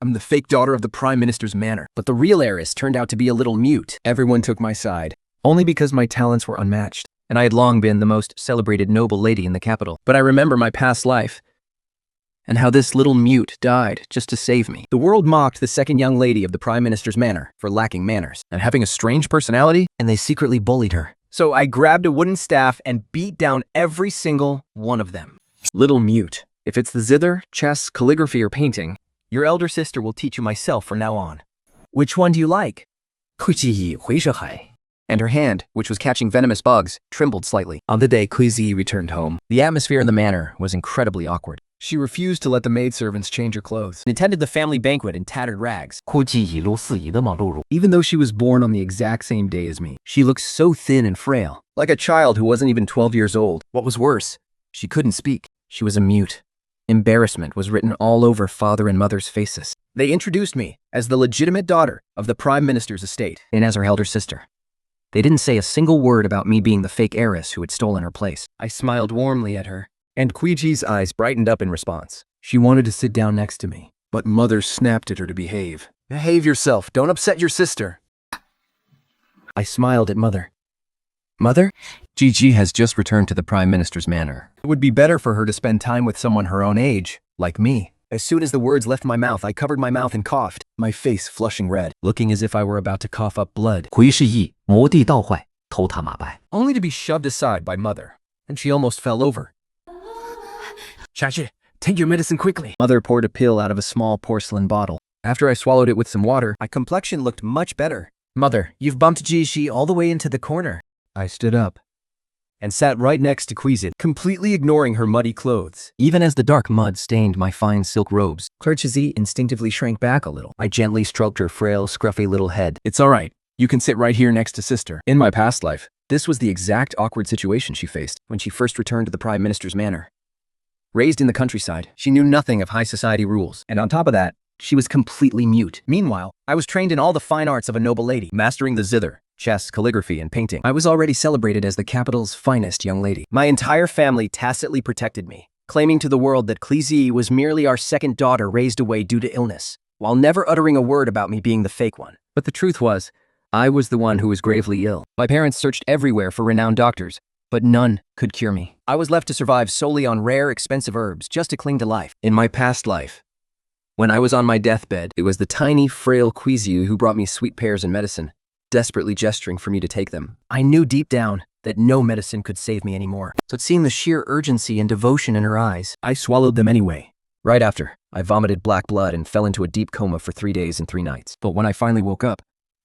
I'm the fake daughter of the Prime Minister's manor. But the real heiress turned out to be a little mute. Everyone took my side, only because my talents were unmatched, and I had long been the most celebrated noble lady in the capital. But I remember my past life, and how this little mute died just to save me. The world mocked the second young lady of the Prime Minister's manor for lacking manners and having a strange personality, and they secretly bullied her. So I grabbed a wooden staff and beat down every single one of them. Little mute, if it's the zither, chess, calligraphy, or painting, your elder sister will teach you myself from now on. Which one do you like? And her hand, which was catching venomous bugs, trembled slightly. On the day Kuizi returned home, the atmosphere in the manor was incredibly awkward. She refused to let the maidservants change her clothes and attended the family banquet in tattered rags. Even though she was born on the exact same day as me, she looked so thin and frail, like a child who wasn't even 12 years old. What was worse, she couldn't speak. She was a mute. Embarrassment was written all over father and mother's faces. They introduced me as the legitimate daughter of the Prime Minister's estate and as her elder sister. They didn't say a single word about me being the fake heiress who had stolen her place. I smiled warmly at her, and Kuiji's eyes brightened up in response. She wanted to sit down next to me, but mother snapped at her to behave. Behave yourself, don't upset your sister. I smiled at mother. Mother? Gigi has just returned to the Prime Minister's manor. It would be better for her to spend time with someone her own age, like me. As soon as the words left my mouth, I covered my mouth and coughed, my face flushing red, looking as if I were about to cough up blood. Only to be shoved aside by mother, and she almost fell over. Chachi, take your medicine quickly. Mother poured a pill out of a small porcelain bottle. After I swallowed it with some water, my complexion looked much better. Mother, you've bumped Gigi all the way into the corner. I stood up and sat right next to Quizit, completely ignoring her muddy clothes. Even as the dark mud stained my fine silk robes, Clerchizy instinctively shrank back a little. I gently stroked her frail, scruffy little head. It's all right. You can sit right here next to sister. In my past life, this was the exact awkward situation she faced when she first returned to the Prime Minister's manor. Raised in the countryside, she knew nothing of high society rules, and on top of that, she was completely mute. Meanwhile, I was trained in all the fine arts of a noble lady, mastering the zither, chess, calligraphy, and painting. I was already celebrated as the capital's finest young lady. My entire family tacitly protected me, claiming to the world that Clezy was merely our second daughter raised away due to illness, while never uttering a word about me being the fake one. But the truth was, I was the one who was gravely ill. My parents searched everywhere for renowned doctors, but none could cure me. I was left to survive solely on rare, expensive herbs just to cling to life. In my past life, when I was on my deathbed, it was the tiny, frail Quizu who brought me sweet pears and medicine, desperately gesturing for me to take them. I knew deep down that no medicine could save me anymore. So seeing the sheer urgency and devotion in her eyes, I swallowed them anyway. Right after, I vomited black blood and fell into a deep coma for 3 days and 3 nights. But when I finally woke up,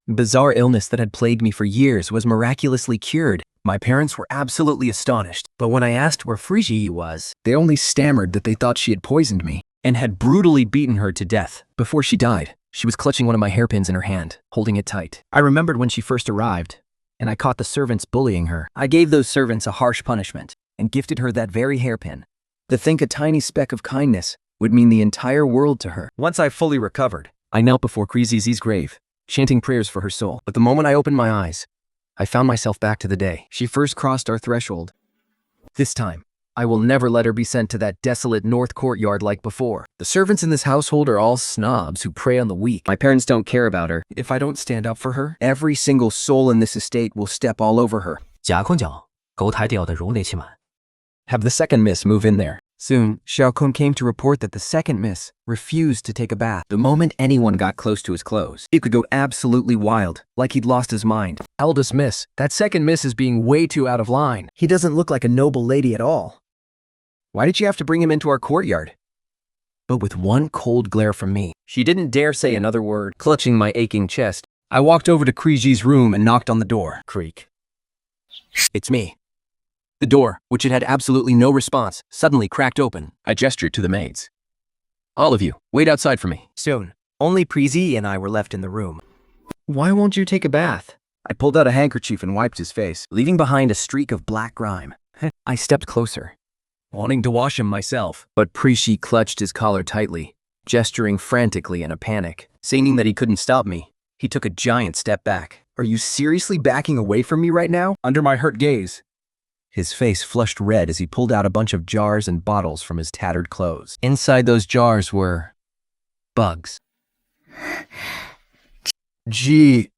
bizarre illness that had plagued me for years was miraculously cured. My parents were absolutely astonished, but when I asked where Frigi was, they only stammered that they thought she had poisoned me and had brutally beaten her to death. Before she died, she was clutching one of my hairpins in her hand, holding it tight. I remembered when she first arrived, and I caught the servants bullying her. I gave those servants a harsh punishment and gifted her that very hairpin. To think a tiny speck of kindness would mean the entire world to her. Once I fully recovered, I knelt before Krizizi's grave, chanting prayers for her soul. But the moment I opened my eyes, I found myself back to the day she first crossed our threshold. This time, I will never let her be sent to that desolate north courtyard like before. The servants in this household are all snobs who prey on the weak. My parents don't care about her. If I don't stand up for her, every single soul in this estate will step all over her. Have the second miss move in there. Soon, Xiaokun came to report that the second miss refused to take a bath. The moment anyone got close to his clothes, he could go absolutely wild, like he'd lost his mind. Eldest miss, that second miss is being way too out of line. He doesn't look like a noble lady at all. Why did you have to bring him into our courtyard? But with one cold glare from me, she didn't dare say another word. Clutching my aching chest, I walked over to Kriji's room and knocked on the door. Creak. It's me. The door, which had had absolutely no response, suddenly cracked open. I gestured to the maids. All of you, wait outside for me. Soon, only Prizi and I were left in the room. Why won't you take a bath? I pulled out a handkerchief and wiped his face, leaving behind a streak of black grime. I stepped closer, wanting to wash him myself. But Prishi clutched his collar tightly, gesturing frantically in a panic. Seeing that he couldn't stop me, he took a giant step back. Are you seriously backing away from me right now? Under my hurt gaze, his face flushed red as he pulled out a bunch of jars and bottles from his tattered clothes. Inside those jars were bugs. G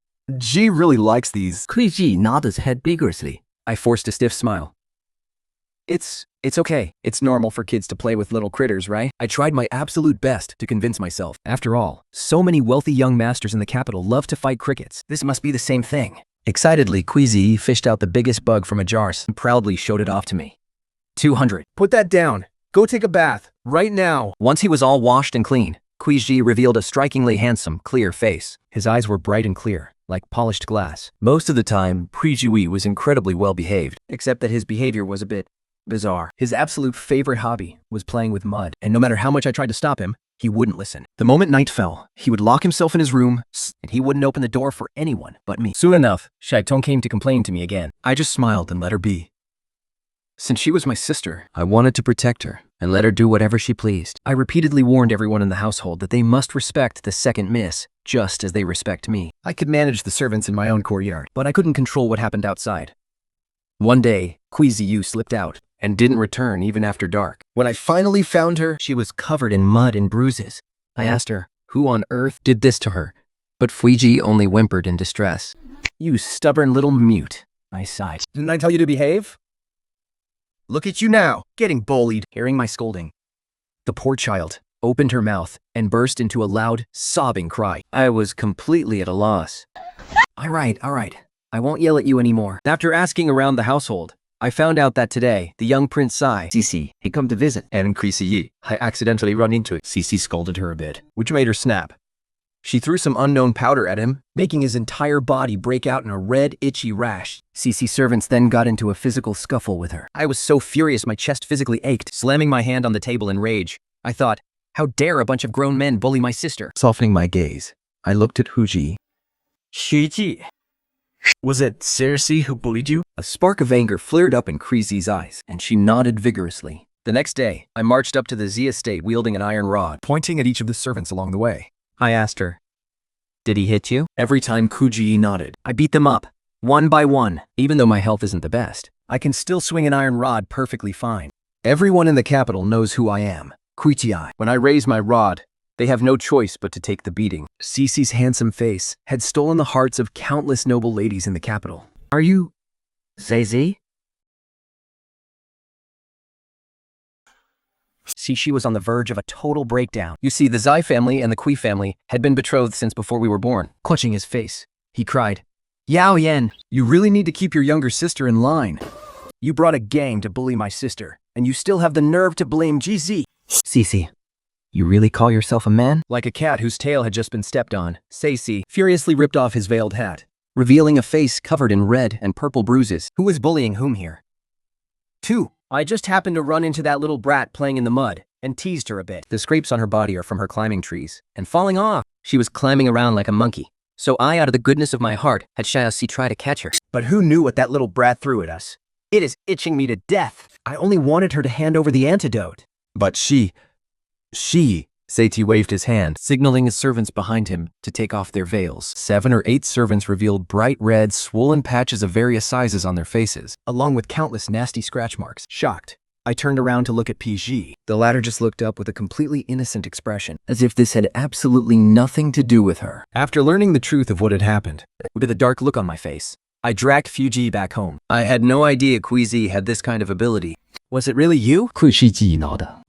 really likes these. Kuiji nodded his head vigorously. I forced a stiff smile. It's okay. It's normal for kids to play with little critters, right? I tried my absolute best to convince myself. After all, so many wealthy young masters in the capital love to fight crickets. This must be the same thing. Excitedly, Kuiji fished out the biggest bug from a jar and proudly showed it off to me. 200. Put that down. Go take a bath. Right now. Once he was all washed and clean, Kuiji revealed a strikingly handsome, clear face. His eyes were bright and clear, like polished glass. Most of the time, Kuiji was incredibly well behaved, except that his behavior was a bit bizarre. His absolute favorite hobby was playing with mud, and no matter how much I tried to stop him, he wouldn't listen. The moment night fell, he would lock himself in his room, and he wouldn't open the door for anyone but me. Soon enough, Shaitong came to complain to me again. I just smiled and let her be. Since she was my sister, I wanted to protect her and let her do whatever she pleased. I repeatedly warned everyone in the household that they must respect the second miss, just as they respect me. I could manage the servants in my own courtyard, but I couldn't control what happened outside. One day, Kuiziyu slipped out and didn't return even after dark. When I finally found her, she was covered in mud and bruises. I asked her, who on earth did this to her? But Fuiji only whimpered in distress. You stubborn little mute, I sighed. Didn't I tell you to behave? Look at you now, getting bullied. Hearing my scolding, the poor child opened her mouth and burst into a loud, sobbing cry. I was completely at a loss. All right. I won't yell at you anymore. After asking around the household, I found out that today, the young Prince Sai, Cici, had come to visit, and Kuiji, I accidentally run into it. Cici scolded her a bit, which made her snap. She threw some unknown powder at him, making his entire body break out in a red, itchy rash. Cici's servants then got into a physical scuffle with her. I was so furious my chest physically ached, slamming my hand on the table in rage. I thought, how dare a bunch of grown men bully my sister? Softening my gaze, I looked at Huji. Shuji, was it Cersei who bullied you? A spark of anger flared up in Kreezy's eyes, and she nodded vigorously. The next day, I marched up to the Z estate wielding an iron rod, pointing at each of the servants along the way. I asked her, did he hit you? Every time Kuji nodded. I beat them up, one by one. Even though my health isn't the best, I can still swing an iron rod perfectly fine. Everyone in the capital knows who I am, Kuichi. When I raise my rod, they have no choice but to take the beating. Cici's handsome face had stolen the hearts of countless noble ladies in the capital. Are you Zay? See, she was on the verge of a total breakdown. You see, the Zai family and the Kui family had been betrothed since before we were born. Clutching his face, he cried, Yao Yen, you really need to keep your younger sister in line. You brought a gang to bully my sister, and you still have the nerve to blame GZ. Cici, you really call yourself a man? Like a cat whose tail had just been stepped on, Seici furiously ripped off his veiled hat, revealing a face covered in red and purple bruises. Who is bullying whom here? 2. I just happened to run into that little brat playing in the mud and teased her a bit. The scrapes on her body are from her climbing trees and falling off. She was climbing around like a monkey. So I, out of the goodness of my heart, had Xiaoxi try to catch her. But who knew what that little brat threw at us? It is itching me to death. I only wanted her to hand over the antidote. But she, Seiti waved his hand, signaling his servants behind him to take off their veils. 7 or 8 servants revealed bright red, swollen patches of various sizes on their faces, along with countless nasty scratch marks. Shocked, I turned around to look at PG. The latter just looked up with a completely innocent expression, as if this had absolutely nothing to do with her. After learning the truth of what had happened, with a dark look on my face, I dragged Fuji back home. I had no idea Kuizi had this kind of ability. Was it really you?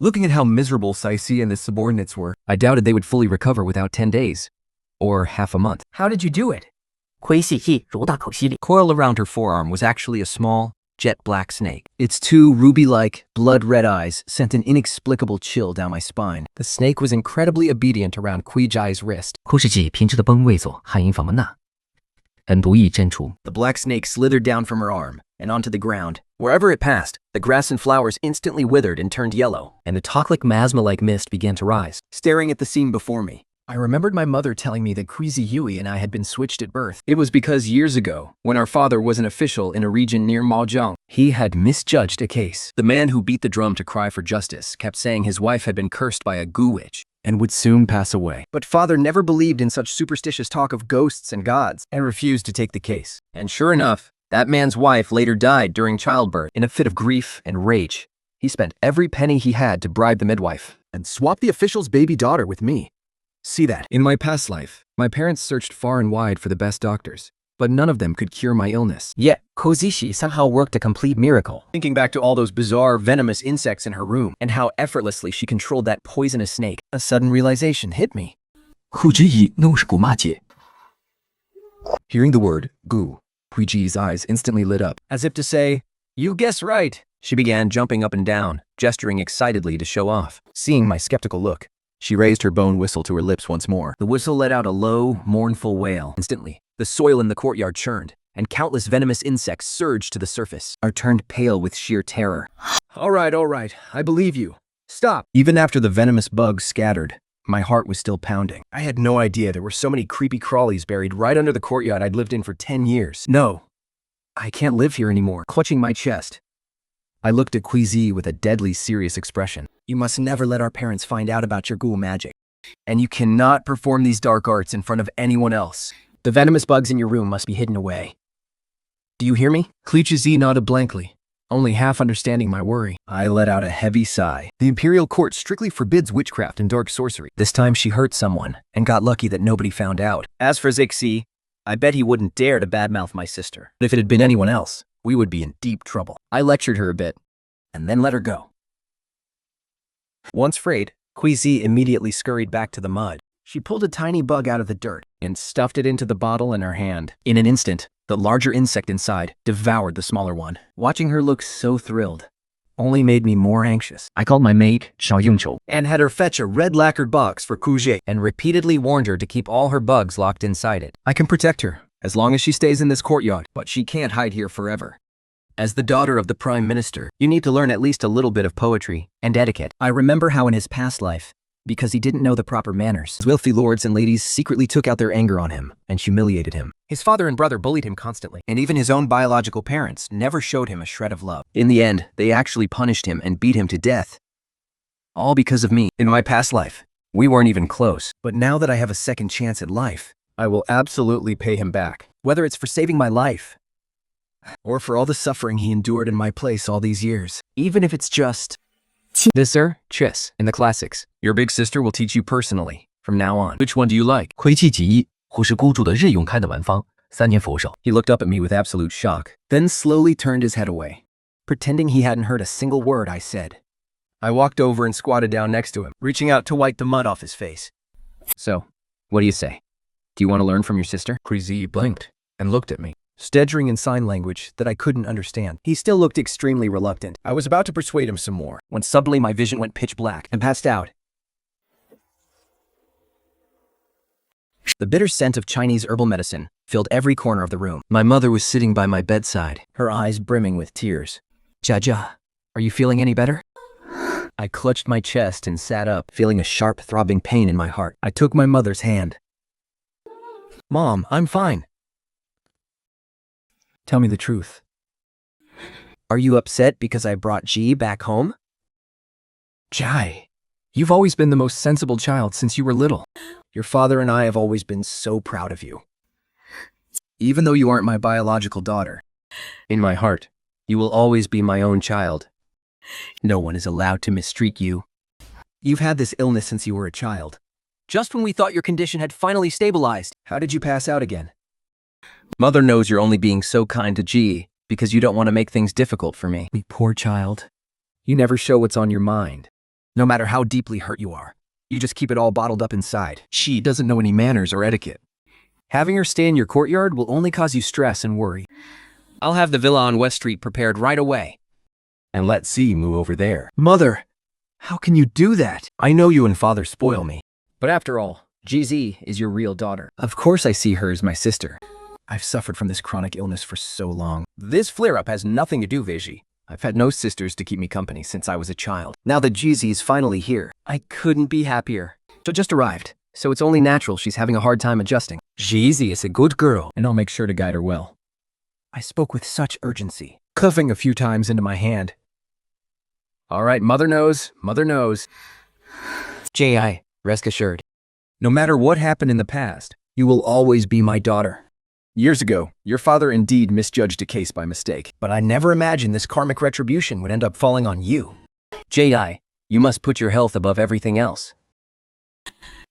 Looking at how miserable Saisi and his subordinates were, I doubted they would fully recover without 10 days. Or half a month. How did you do it? Coiled around her forearm was actually a small, jet black snake. Its 2 ruby-like, blood-red eyes sent an inexplicable chill down my spine. The snake was incredibly obedient around Kuijai's wrist. The black snake slithered down from her arm and onto the ground. Wherever it passed, the grass and flowers instantly withered and turned yellow, and a toxic masma-like mist began to rise. Staring at the scene before me, I remembered my mother telling me that Kuizi Yui and I had been switched at birth. It was because years ago, when our father was an official in a region near Maozhong, he had misjudged a case. The man who beat the drum to cry for justice kept saying his wife had been cursed by a goo witch and would soon pass away. But father never believed in such superstitious talk of ghosts and gods and refused to take the case. And sure enough, that man's wife later died during childbirth. In a fit of grief and rage, he spent every penny he had to bribe the midwife and swap the official's baby daughter with me. See that? In my past life, my parents searched far and wide for the best doctors, but none of them could cure my illness. Yet, Kozishi somehow worked a complete miracle. Thinking back to all those bizarre, venomous insects in her room, and how effortlessly she controlled that poisonous snake, a sudden realization hit me. Hearing the word, gu, Huiji's eyes instantly lit up, as if to say, "You guess right." She began jumping up and down, gesturing excitedly to show off. Seeing my skeptical look, she raised her bone whistle to her lips once more. The whistle let out a low, mournful wail. Instantly, the soil in the courtyard churned, and countless venomous insects surged to the surface. I turned pale with sheer terror. All right, I believe you. Stop. Even after the venomous bugs scattered, my heart was still pounding. I had no idea there were so many creepy crawlies buried right under the courtyard I'd lived in for 10 years. No, I can't live here anymore. Clutching my chest, I looked at Quizi with a deadly serious expression. You must never let our parents find out about your ghoul magic. And you cannot perform these dark arts in front of anyone else. The venomous bugs in your room must be hidden away. Do you hear me? Quizi nodded blankly, only half understanding my worry. I let out a heavy sigh. The Imperial Court strictly forbids witchcraft and dark sorcery. This time she hurt someone, and got lucky that nobody found out. As for Zixi, I bet he wouldn't dare to badmouth my sister. But if it had been anyone else, we would be in deep trouble. I lectured her a bit, and then let her go. Once frayed, Quizi immediately scurried back to the mud. She pulled a tiny bug out of the dirt and stuffed it into the bottle in her hand. In an instant, the larger insect inside devoured the smaller one. Watching her look so thrilled only made me more anxious. I called my maid, Xiao Yongqiu, and had her fetch a red lacquered box for Kuzhe, and repeatedly warned her to keep all her bugs locked inside it. I can protect her, as long as she stays in this courtyard, but she can't hide here forever. As the daughter of the Prime Minister, you need to learn at least a little bit of poetry and etiquette. I remember how in his past life, because he didn't know the proper manners, his wealthy lords and ladies secretly took out their anger on him and humiliated him. His father and brother bullied him constantly, and even his own biological parents never showed him a shred of love. In the end, they actually punished him and beat him to death. All because of me. In my past life, we weren't even close. But now that I have a second chance at life, I will absolutely pay him back. Whether it's for saving my life, or for all the suffering he endured in my place all these years. Even if it's just this, sir, chess, in the classics. Your big sister will teach you personally, from now on. Which one do you like? 魁气几一，或是孤注的日用开的玩方，3年佛手。 He looked up at me with absolute shock, then slowly turned his head away, pretending he hadn't heard a single word I said. I walked over and squatted down next to him, reaching out to wipe the mud off his face. So, what do you say? Do you want to learn from your sister? Krizi blinked and looked at me, staggering in sign language that I couldn't understand. He still looked extremely reluctant. I was about to persuade him some more, when suddenly my vision went pitch black and passed out. The bitter scent of Chinese herbal medicine filled every corner of the room. My mother was sitting by my bedside, her eyes brimming with tears. Jia, are you feeling any better? I clutched my chest and sat up, feeling a sharp, throbbing pain in my heart. I took my mother's hand. Mom, I'm fine. Tell me the truth. Are you upset because I brought Ji back home? Jai, you've always been the most sensible child since you were little. Your father and I have always been so proud of you. Even though you aren't my biological daughter, in my heart, you will always be my own child. No one is allowed to mistreat you. You've had this illness since you were a child. Just when we thought your condition had finally stabilized, how did you pass out again? Mother knows you're only being so kind to Ji because you don't want to make things difficult for me. Me poor child. You never show what's on your mind. No matter how deeply hurt you are, you just keep it all bottled up inside. She doesn't know any manners or etiquette. Having her stay in your courtyard will only cause you stress and worry. I'll have the villa on West Street prepared right away. And let C move over there. Mother, how can you do that? I know you and father spoil me. But after all, GZ is your real daughter. Of course I see her as my sister. I've suffered from this chronic illness for so long. This flare-up has nothing to do, Viji. I've had no sisters to keep me company since I was a child. Now that GZ is finally here, I couldn't be happier. So just arrived, so it's only natural she's having a hard time adjusting. GZ is a good girl, and I'll make sure to guide her well. I spoke with such urgency, cuffing a few times into my hand. All right, mother knows, mother knows. J.I., rest assured. No matter what happened in the past, you will always be my daughter. Years ago, your father indeed misjudged a case by mistake, but I never imagined this karmic retribution would end up falling on you. J.I., you must put your health above everything else.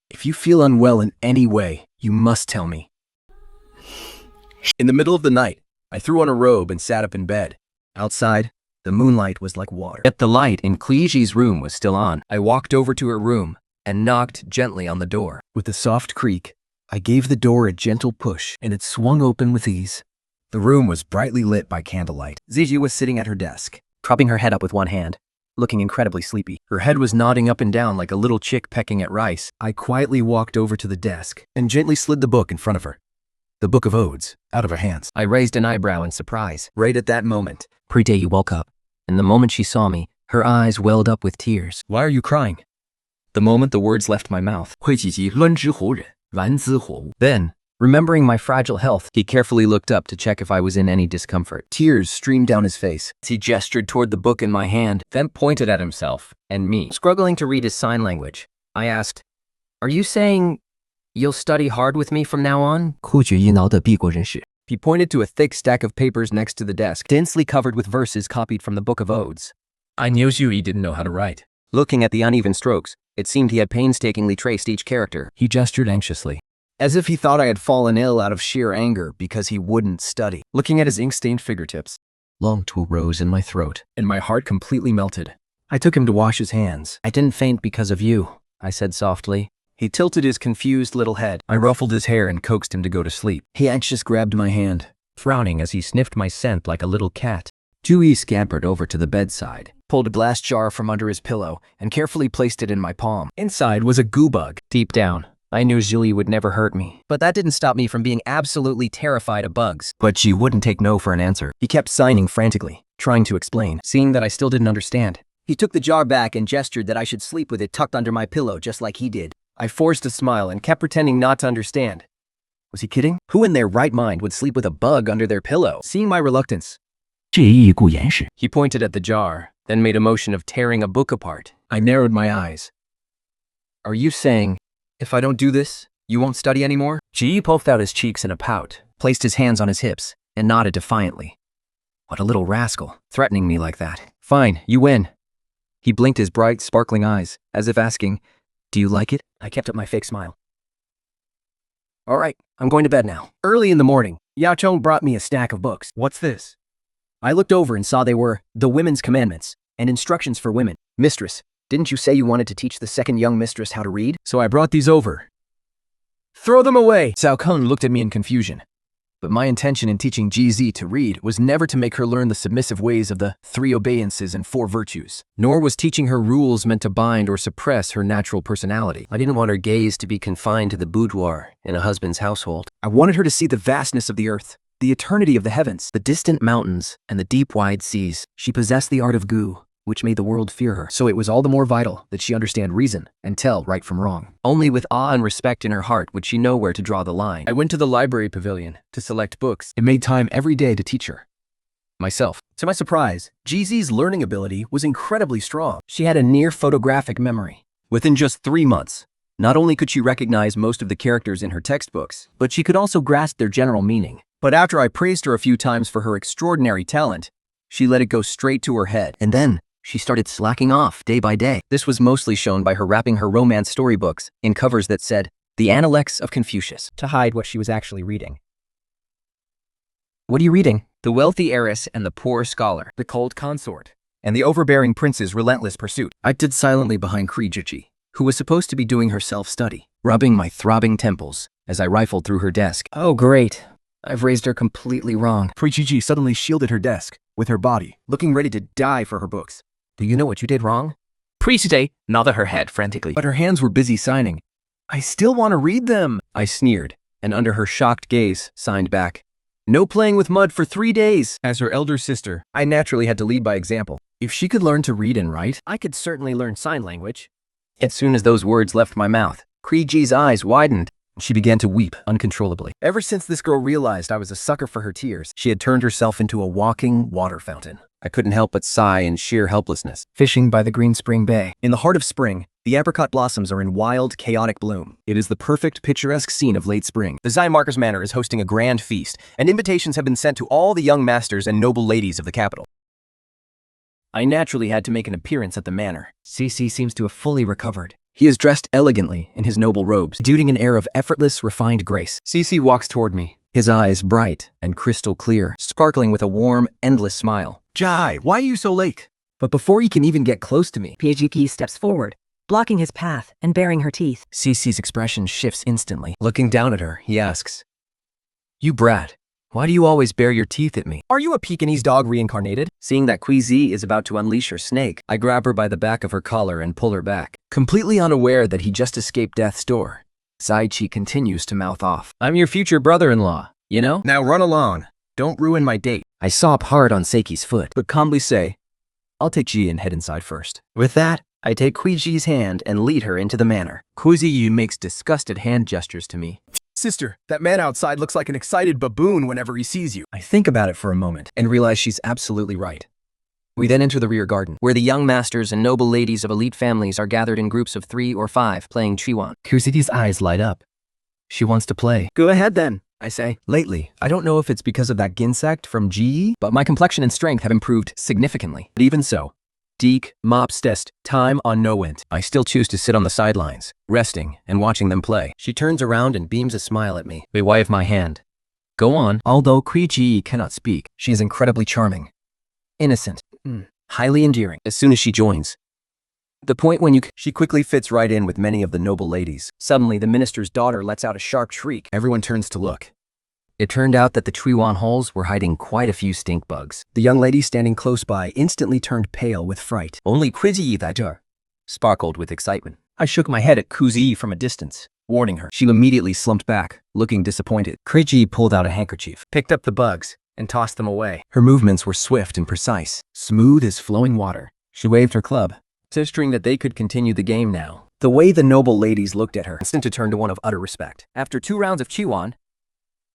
If you feel unwell in any way, you must tell me. In the middle of the night, I threw on a robe and sat up in bed. Outside, the moonlight was like water. Yet the light in Kliji's room was still on. I walked over to her room and knocked gently on the door. With a soft creak, I gave the door a gentle push, and it swung open with ease. The room was brightly lit by candlelight. Zizi was sitting at her desk, Propping her head up with one hand, looking incredibly sleepy. her head was nodding up and down like a little chick pecking at rice. I quietly walked over to the desk and gently slid the book in front of her. The Book of Odes, out of her hands. I raised an eyebrow in surprise. Right at that moment, Preeti woke up, and the moment she saw me, her eyes welled up with tears. "Why are you crying?" The moment the words left my mouth. 会几集乱之活人，燃之火物. Then, remembering my fragile health, he carefully looked up to check if I was in any discomfort. Tears streamed down his face. He gestured toward the book in my hand, then pointed at himself and me. Struggling to read his sign language, I asked, "Are you saying you'll study hard with me from now on?" 酷决一挠的避过人世. He pointed to a thick stack of papers next to the desk, densely covered with verses copied from the Book of Odes. I knew he didn't know how to write. Looking at the uneven strokes, it seemed he had painstakingly traced each character. He gestured anxiously, as if he thought I had fallen ill out of sheer anger because he wouldn't study. Looking at his ink-stained fingertips, Long tool rose in my throat. and my heart completely melted. I took him to wash his hands. "I didn't faint because of you," I said softly. He tilted his confused little head. I ruffled his hair and coaxed him to go to sleep. He anxiously grabbed my hand, frowning as he sniffed my scent like a little cat. Dewey scampered over to the bedside, pulled a glass jar from under his pillow, and carefully placed it in my palm. Inside was a goo bug. Deep down, I knew Julie would never hurt me. But that didn't stop me from being absolutely terrified of bugs. But she wouldn't take no for an answer. He kept signing frantically, trying to explain. Seeing that I still didn't understand, he took the jar back and gestured that I should sleep with it tucked under my pillow just like he did. I forced a smile and kept pretending not to understand. Was he kidding? Who in their right mind would sleep with a bug under their pillow? Seeing my reluctance, 这一意故言是. he pointed at the jar, then made a motion of tearing a book apart. I narrowed my eyes. "Are you saying, if I don't do this, you won't study anymore?" Ji puffed out his cheeks in a pout, placed his hands on his hips, and nodded defiantly. What a little rascal, threatening me like that. "Fine, you win." He blinked his bright, sparkling eyes, as if asking, "Do you like it?" I kept up my fake smile. "All right, I'm going to bed now." Early in the morning, Yao Chong brought me a stack of books. "What's this?" I looked over and saw they were The Women's Commandments and Instructions for Women. "Mistress, didn't you say you wanted to teach the second young mistress how to read? So I brought these over." "Throw them away!" Cao Kun looked at me in confusion. But my intention in teaching GZ to read was never to make her learn the submissive ways of the 3 obeisances and 4 virtues. Nor was teaching her rules meant to bind or suppress her natural personality. I didn't want her gaze to be confined to the boudoir in a husband's household. I wanted her to see the vastness of the earth, the eternity of the heavens, the distant mountains, and the deep wide seas. She possessed the art of Gu, which made the world fear her. So it was all the more vital that she understand reason and tell right from wrong. Only with awe and respect in her heart would she know where to draw the line. I went to the library pavilion to select books and made time every day to teach her. Myself. To my surprise, GZ's learning ability was incredibly strong. She had a near photographic memory. Within just 3 months, not only could she recognize most of the characters in her textbooks, but she could also grasp their general meaning. But after I praised her a few times for her extraordinary talent, she let it go straight to her head. And then, she started slacking off day by day. This was mostly shown by her wrapping her romance storybooks in covers that said, "The Analects of Confucius," to hide what she was actually reading. "What are you reading?" "The Wealthy Heiress and the Poor Scholar," "The Cold Consort," and "The Overbearing Prince's Relentless Pursuit." I stood silently behind Krijiji, who was supposed to be doing her self-study, rubbing my throbbing temples as I rifled through her desk. Oh great, I've raised her completely wrong. Krijiji suddenly shielded her desk with her body, looking ready to die for her books. "Do you know what you did wrong?" Preeti nodded her head frantically. But her hands were busy signing. "I still want to read them," I sneered, and under her shocked gaze, signed back, "No playing with mud for 3 days." As her elder sister, I naturally had to lead by example. If she could learn to read and write, I could certainly learn sign language. As soon as those words left my mouth, Kriji's eyes widened. She began to weep uncontrollably. Ever since this girl realized I was a sucker for her tears, she had turned herself into a walking water fountain. I couldn't help but sigh in sheer helplessness. Fishing by the Green Spring Bay. In the heart of spring, the apricot blossoms are in wild, chaotic bloom. It is the perfect, picturesque scene of late spring. The Zymarkers Manor is hosting a grand feast, and invitations have been sent to all the young masters and noble ladies of the capital. I naturally had to make an appearance at the manor. CC seems to have fully recovered. He is dressed elegantly in his noble robes, exuding an air of effortless, refined grace. Cece walks toward me, his eyes bright and crystal clear, sparkling with a warm, endless smile. Jai, why are you so late? But before he can even get close to me, PGP steps forward, blocking his path and baring her teeth. Cece's expression shifts instantly. Looking down at her, he asks, "You brat, why do you always bare your teeth at me? Are you a Pekingese dog reincarnated?" Seeing that Queezy is about to unleash her snake, I grab her by the back of her collar and pull her back. Completely unaware that he just escaped death's door, Zaichi continues to mouth off. "I'm your future brother-in-law, you know? Now run along. Don't ruin my date." I sop hard on Seiki's foot, but calmly say, "I'll take Ji and head inside first." With that, I take Queeji's hand and lead her into the manor. Queezy makes disgusted hand gestures to me. Sister, that man outside looks like an excited baboon whenever he sees you. I think about it for a moment and realize she's absolutely right. We then enter the rear garden, where the young masters and noble ladies of elite families are gathered in groups of 3 or 5 playing Chiwan. Queezy's eyes light up. She wants to play. "Go ahead then," I say. Lately, I don't know if it's because of that ginsect from GE, but my complexion and strength have improved significantly. But even so, Deek, Mops Test, time on no went. I still choose to sit on the sidelines, resting and watching them play. She turns around and beams a smile at me. We wave my hand. "Go on." Although Queeji cannot speak, she is incredibly charming, innocent, highly endearing. As soon as she joins, the point when she quickly fits right in with many of the noble ladies. Suddenly, the minister's daughter lets out a sharp shriek. Everyone turns to look. It turned out that the Chiwan holes were hiding quite a few stink bugs. The young lady standing close by instantly turned pale with fright. Only Queezy that sparkled with excitement. I shook my head at Queezy from a distance, warning her. She immediately slumped back, looking disappointed. Queezy pulled out a handkerchief, picked up the bugs, and tossed them away. Her movements were swift and precise, smooth as flowing water. She waved her club, gesturing that they could continue the game now. The way the noble ladies looked at her instant to turn to one of utter respect. After 2 rounds of Chiwan,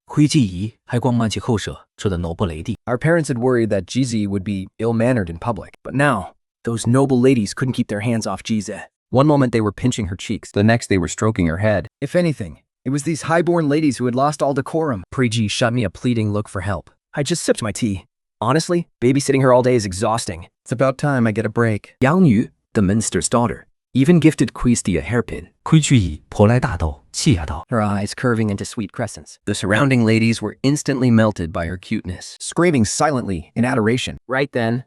灰记仪还光慢其后舍，说的 noble lady。 our parents had worried that Jizi would be ill-mannered in public. But now, those noble ladies couldn't keep their hands off Jize. One moment they were pinching her cheeks, the next they were stroking her head. If anything, it was these high-born ladies who had lost all decorum. Preji shot me a pleading look for help. I just sipped my tea. Honestly, babysitting her all day is exhausting. It's about time I get a break. Yang Yu, the minister's daughter, even gifted Queesty a hairpin. 灰记仪颇来大道，气压道。 Her eyes curving into sweet crescents. The surrounding ladies were instantly melted by her cuteness, screaming silently in adoration. Right then,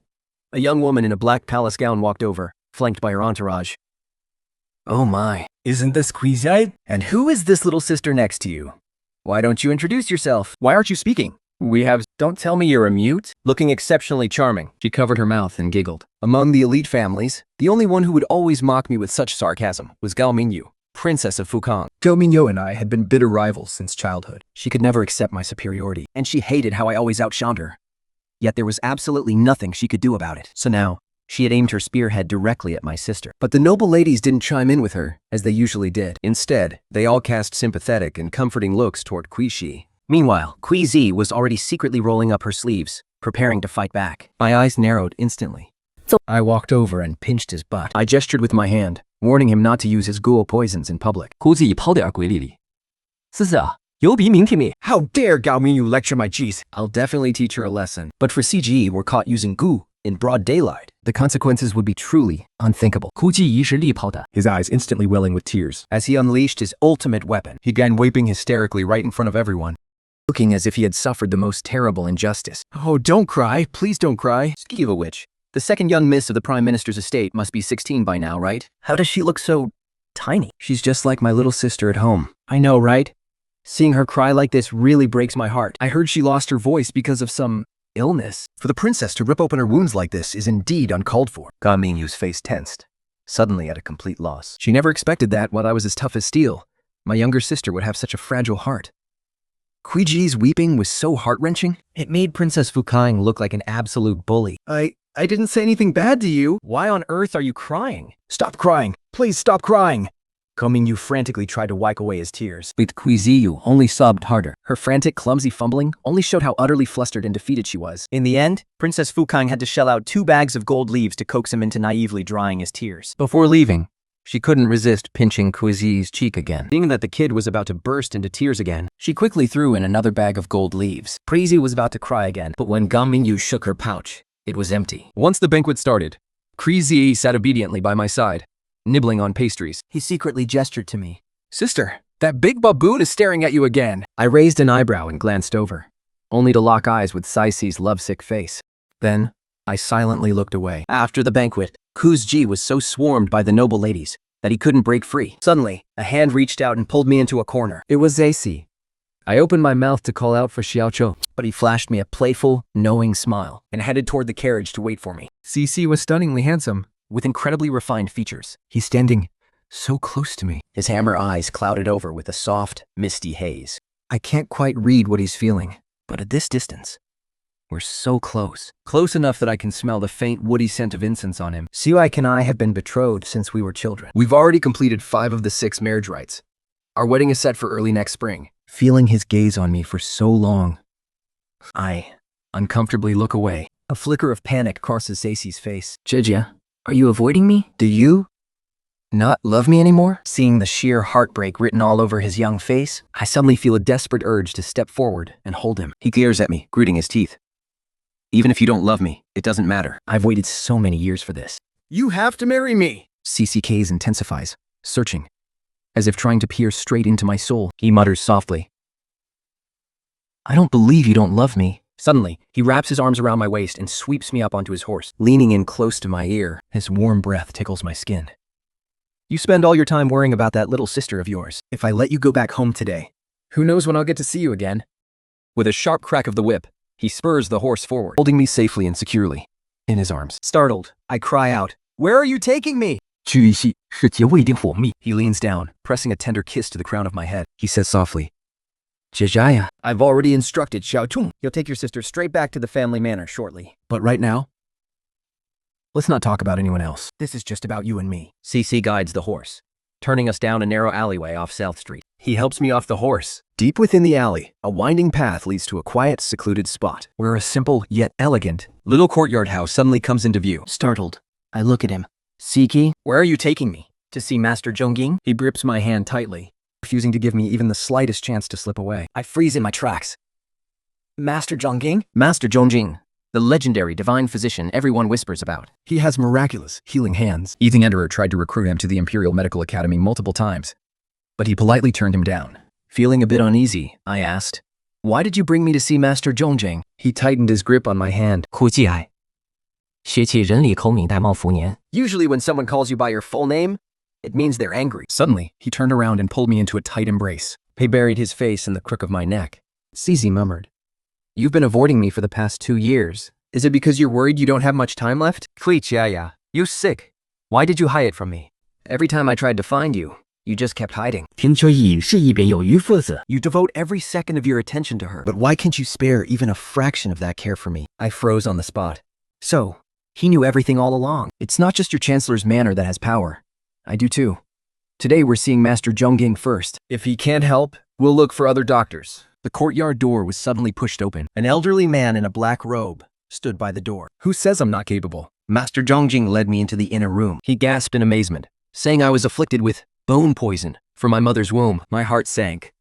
a young woman in a black palace gown walked over, flanked by her entourage. Oh my. Isn't this Queezy? And who is this little sister next to you? Why don't you introduce yourself? Why aren't you speaking? Don't tell me you're a mute? Looking exceptionally charming, she covered her mouth and giggled. Among the elite families, the only one who would always mock me with such sarcasm was Gao Mingyu, Princess of Fukang. Gao Mingyu and I had been bitter rivals since childhood. She could never accept my superiority, and she hated how I always outshone her. Yet there was absolutely nothing she could do about it. So now, she had aimed her spearhead directly at my sister. But the noble ladies didn't chime in with her, as they usually did. Instead, they all cast sympathetic and comforting looks toward Queeshi. Meanwhile, Queezy was already secretly rolling up her sleeves, preparing to fight back. My eyes narrowed instantly. I walked over and pinched his butt. I gestured with my hand, warning him not to use his ghoul poisons in public. 估计抛点鬼力力。思思啊，有笔名帖没？ How dare Gao Mingyu lecture my G's? I'll definitely teach her a lesson. But for CGE were caught using goo in broad daylight, the consequences would be truly unthinkable. 估计仪是力抛的。 His eyes instantly welling with tears. As he unleashed his ultimate weapon, he began weeping hysterically right in front of everyone, looking as if he had suffered the most terrible injustice. Oh, don't cry. Please don't cry. Skivowich, the second young miss of the Prime Minister's estate, must be 16 by now, right? How does she look so tiny? She's just like my little sister at home. I know, right? Seeing her cry like this really breaks my heart. I heard she lost her voice because of some illness. For the princess to rip open her wounds like this is indeed uncalled for. Ga Mingyu's face tensed, suddenly at a complete loss. She never expected that, while I was as tough as steel, my younger sister would have such a fragile heart. Queeji's weeping was so heart-wrenching, it made Princess Fukang look like an absolute bully. I didn't say anything bad to you. Why on earth are you crying? Stop crying. Please stop crying. Ko Mingyu frantically tried to wipe away his tears. But Queeziyu only sobbed harder. Her frantic, clumsy fumbling only showed how utterly flustered and defeated she was. In the end, Princess Fukang had to shell out 2 bags of gold leaves to coax him into naively drying his tears. Before leaving, she couldn't resist pinching Queezi's cheek again. Seeing that the kid was about to burst into tears again, she quickly threw in another bag of gold leaves. Queezy was about to cry again, but when Ga Mingyu shook her pouch, it was empty. Once the banquet started, Queezy sat obediently by my side, nibbling on pastries. He secretly gestured to me. Sister, that big baboon is staring at you again. I raised an eyebrow and glanced over, only to lock eyes with Saisi's lovesick face. Then, I silently looked away. After the banquet, Ku's Ji was so swarmed by the noble ladies that he couldn't break free. Suddenly, a hand reached out and pulled me into a corner. It was Zaisi. I opened my mouth to call out for Xiaoqiu, But he flashed me a playful, knowing smile and headed toward the carriage to wait for me. Cici was stunningly handsome, With incredibly refined features, he's standing so close to me. his hammer eyes clouded over with a soft, misty haze. I can't quite read what he's feeling. But at this distance, we're so close. Close enough that I can smell the faint woody scent of incense on him. Siwak and I have been betrothed since we were children. We've already completed 5 of the 6 marriage rites. Our wedding is set for early next spring. Feeling his gaze on me for so long, I Uncomfortably look away. A flicker of panic crosses Zaisi's face. Jejia, are you avoiding me? Do you not love me anymore? Seeing the sheer heartbreak written all over his young face, I suddenly feel a desperate urge to step forward and hold him. He glares at me, gritting his teeth. Even if you don't love me, it doesn't matter. I've waited so many years for this. You have to marry me! CCK's intensifies, searching, as if trying to peer straight into my soul. He mutters softly. I don't believe you don't love me. Suddenly, he wraps his arms around my waist and sweeps me up onto his horse. Leaning in close to my ear, his warm breath tickles my skin. You spend all your time worrying about that little sister of yours. If I let you go back home today, Who knows when I'll get to see you again? With a sharp crack of the whip, he spurs the horse forward, holding me safely and securely in his arms. Startled, I cry out, "Where are you taking me?" 聚义系是结未定火密。 He leans down, pressing a tender kiss to the crown of my head. He says softly. Jejia, I've already instructed Xiaoqiu. He'll take your sister straight back to the family manor shortly. But right now, let's not talk about anyone else. This is just about you and me. CC guides the horse, turning us down a narrow alleyway off South Street. He helps me off the horse. Deep within the alley, a winding path leads to a quiet, secluded spot, where a simple, yet elegant, little courtyard house suddenly comes into view. Startled, I look at him. Siki, where are you taking me? To see Master Zhongying? He grips my hand tightly, refusing to give me even the slightest chance to slip away. I freeze in my tracks. Master Zhongying? Master Zhongying, the legendary divine physician everyone whispers about. He has miraculous, healing hands. Eating Enderer tried to recruit him to the Imperial Medical Academy multiple times, but he politely turned him down. Feeling a bit uneasy, I asked, "Why did you bring me to see Master Zhongying?" He tightened his grip on my hand. 酷忌癌，邪气人里口敏戴帽福年。 Usually when someone calls you by your full name, it means they're angry. Suddenly, he turned around and pulled me into a tight embrace. He buried his face in the crook of my neck. Cici murmured, "You've been avoiding me for the past 2 years. Is it because you're worried you don't have much time left?" Jia, you sick. Why did you hide it from me? Every time I tried to find you, you just kept hiding. 听说乙是一边有余父子， You devote every second of your attention to her. But why can't you spare even a fraction of that care for me? I froze on the spot. So, he knew everything all along. It's not just your Chancellor's manor that has power. I do too. Today we're seeing Master Zhongying first. If he can't help, we'll look for other doctors. The courtyard door was suddenly pushed open. An elderly man in a black robe stood by the door. Who says I'm not capable? Master Zhongying led me into the inner room. He gasped in amazement, saying I was afflicted with bone poison from my mother's womb. My heart sank.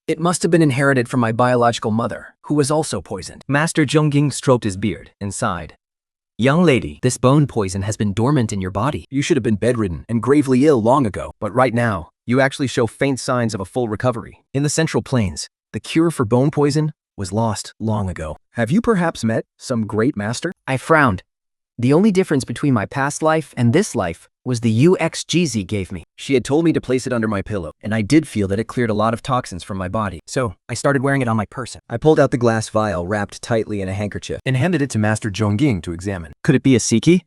It must have been inherited from my biological mother, who was also poisoned. Master Zhongying stroked his beard and sighed. Young lady, this bone poison has been dormant in your body. You should have been bedridden and gravely ill long ago. But right now, you actually show faint signs of a full recovery. In the Central Plains, the cure for bone poison was lost long ago. Have you perhaps met some great master? I frowned. The only difference between my past life and this life was the UXGZ gave me. She had told me to place it under my pillow, and I did feel that it cleared a lot of toxins from my body. So, I started wearing it on my person. I pulled out the glass vial wrapped tightly in a handkerchief and handed it to Master Zhongying to examine. Could it be a Siki?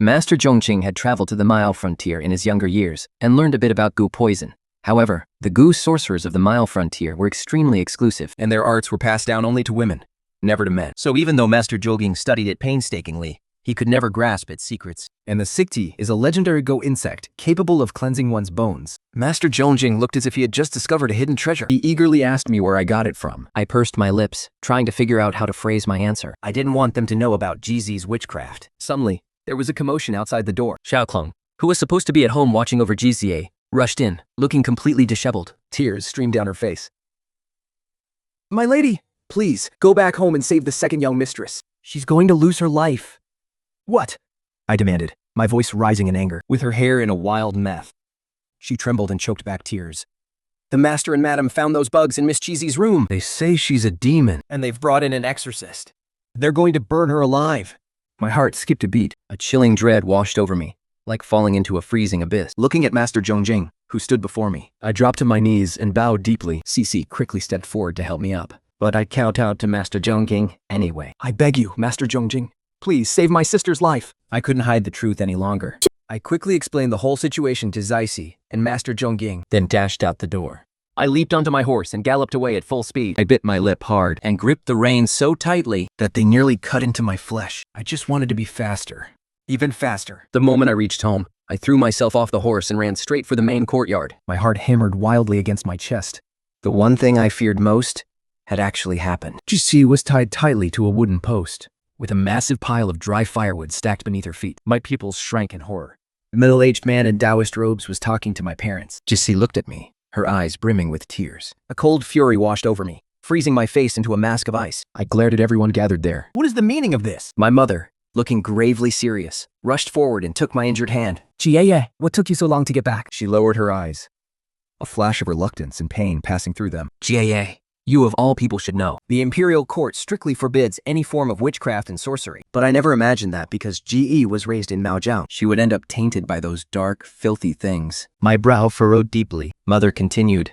Master Zhongqing had traveled to the Mile frontier in his younger years and learned a bit about goo poison. However, the goo sorcerers of the Mile frontier were extremely exclusive, and their arts were passed down only to women, never to men. So even though Master Zhongying studied it painstakingly, he could never grasp its secrets. And the Sikti is a legendary go insect capable of cleansing one's bones. Master Zhongying looked as if he had just discovered a hidden treasure. He eagerly asked me where I got it from. I pursed my lips, trying to figure out how to phrase my answer. I didn't want them to know about GZ's witchcraft. Suddenly, there was a commotion outside the door. Xiao Klung, who was supposed to be at home watching over GZA, rushed in, looking completely disheveled. Tears streamed down her face. "My lady, please, go back home and save the second young mistress. She's going to lose her life." "What?" I demanded. my voice rising in anger, with her hair in a wild mess. She trembled and choked back tears. The master and madam found those bugs in Miss Cheesy's room. They say she's a demon. And they've brought in an exorcist. They're going to burn her alive. My heart skipped a beat. A chilling dread washed over me, like falling into a freezing abyss. Looking at Master Zhongjing, who stood before me, I dropped to my knees and bowed deeply. Cece quickly stepped forward to help me up. But I kowtowed to Master Zhongjing anyway. I beg you, Master Zhongjing, please save my sister's life. I couldn't hide the truth any longer. I quickly explained the whole situation to Zaisi and Master Zhongjing, then dashed out the door. I leaped onto my horse and galloped away at full speed. I bit my lip hard and gripped the reins so tightly that they nearly cut into my flesh. I just wanted to be faster. Even faster. The moment I reached home, I threw myself off the horse and ran straight for the main courtyard. My heart hammered wildly against my chest. The one thing I feared most had actually happened. Cece was tied tightly to a wooden post, with a massive pile of dry firewood stacked beneath her feet. My pupils shrank in horror. A middle-aged man in Taoist robes was talking to my parents. Cece looked at me, her eyes brimming with tears. A cold fury washed over me, freezing my face into a mask of ice. I glared at everyone gathered there. What is the meaning of this? My mother, looking gravely serious, rushed forward and took my injured hand. Jie, what took you so long to get back? She lowered her eyes, a flash of reluctance and pain passing through them. Jie, you of all people should know. The imperial court strictly forbids any form of witchcraft and sorcery. But I never imagined that because Ji was raised in Maojiang, she would end up tainted by those dark, filthy things. My brow furrowed deeply. Mother continued,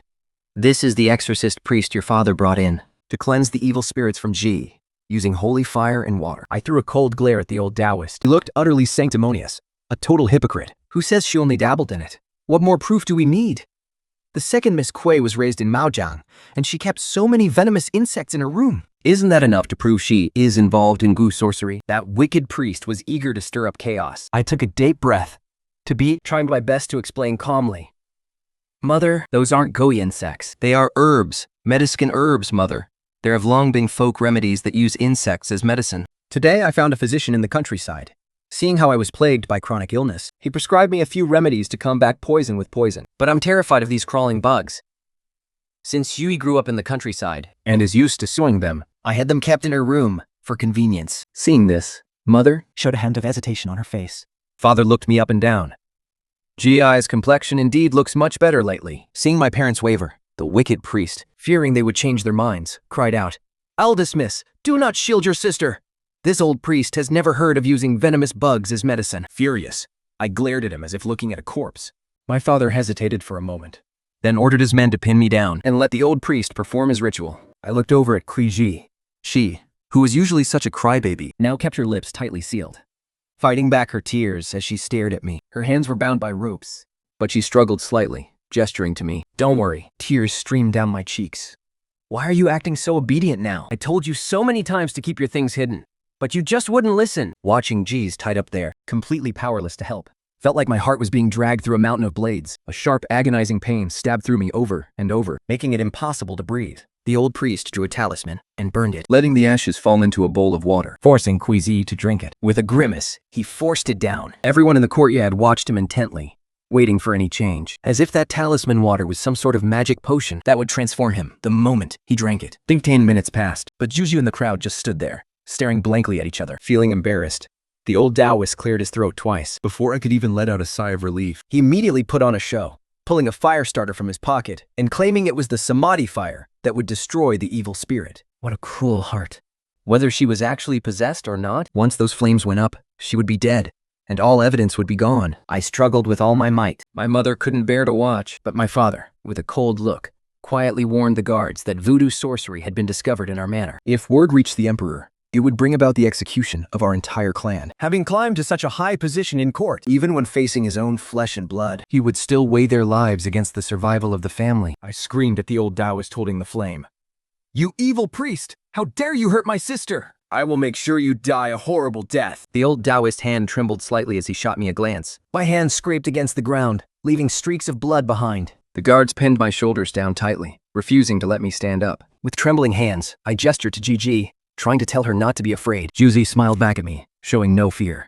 "This is the exorcist priest your father brought in to cleanse the evil spirits from Ji, using holy fire and water." I threw a cold glare at the old Taoist. He looked utterly sanctimonious, a total hypocrite. Who says she only dabbled in it? What more proof do we need? The second Miss Kuei was raised in Maojiang, and she kept so many venomous insects in her room. Isn't that enough to prove she is involved in Gu sorcery? That wicked priest was eager to stir up chaos. I took a deep breath, trying my best to explain calmly. Mother, those aren't Goi insects. They are herbs, medicine herbs, Mother. There have long been folk remedies that use insects as medicine. Today I found a physician in the countryside. Seeing how I was plagued by chronic illness, he prescribed me a few remedies to combat poison with poison. But I'm terrified of these crawling bugs. Since Yui grew up in the countryside and is used to suing them, I had them kept in her room for convenience. Seeing this, Mother showed a hint of hesitation on her face. Father looked me up and down. Gi's complexion indeed looks much better lately. Seeing my parents waver, the wicked priest, fearing they would change their minds, cried out, "Eldest miss, do not shield your sister. This old priest has never heard of using venomous bugs as medicine." Furious, I glared at him as if looking at a corpse. My father hesitated for a moment, then ordered his men to pin me down and let the old priest perform his ritual. I looked over at Kui Ji. She, who was usually such a crybaby, now kept her lips tightly sealed, fighting back her tears as she stared at me. Her hands were bound by ropes, but she struggled slightly, gesturing to me. "Don't worry." Tears streamed down my cheeks. "Why are you acting so obedient now? I told you so many times to keep your things hidden, but you just wouldn't listen." Watching G's tied up there, completely powerless to help, felt like my heart was being dragged through a mountain of blades. A sharp, agonizing pain stabbed through me over and over, making it impossible to breathe. The old priest drew a talisman and burned it, letting the ashes fall into a bowl of water, forcing Kuizi to drink it. With a grimace, he forced it down. Everyone in the courtyard watched him intently, waiting for any change, as if that talisman water was some sort of magic potion that would transform him the moment he drank it. 10 minutes passed, but Juju and the crowd just stood there, staring blankly at each other, feeling embarrassed. The old Taoist cleared his throat twice before I could even let out a sigh of relief. He immediately put on a show, pulling a fire starter from his pocket and claiming it was the Samadhi fire that would destroy the evil spirit. What a cruel heart. Whether she was actually possessed or not, once those flames went up, she would be dead, and all evidence would be gone. I struggled with all my might. My mother couldn't bear to watch, but my father, with a cold look, quietly warned the guards that voodoo sorcery had been discovered in our manor. If word reached the emperor, it would bring about the execution of our entire clan. Having climbed to such a high position in court, even when facing his own flesh and blood, he would still weigh their lives against the survival of the family. I screamed at the old Taoist holding the flame. "You evil priest! How dare you hurt my sister! I will make sure you die a horrible death." The old Taoist hand trembled slightly as he shot me a glance. My hand scraped against the ground, leaving streaks of blood behind. The guards pinned my shoulders down tightly, refusing to let me stand up. With trembling hands, I gestured to Gigi, trying to tell her not to be afraid. Juzi smiled back at me, showing no fear.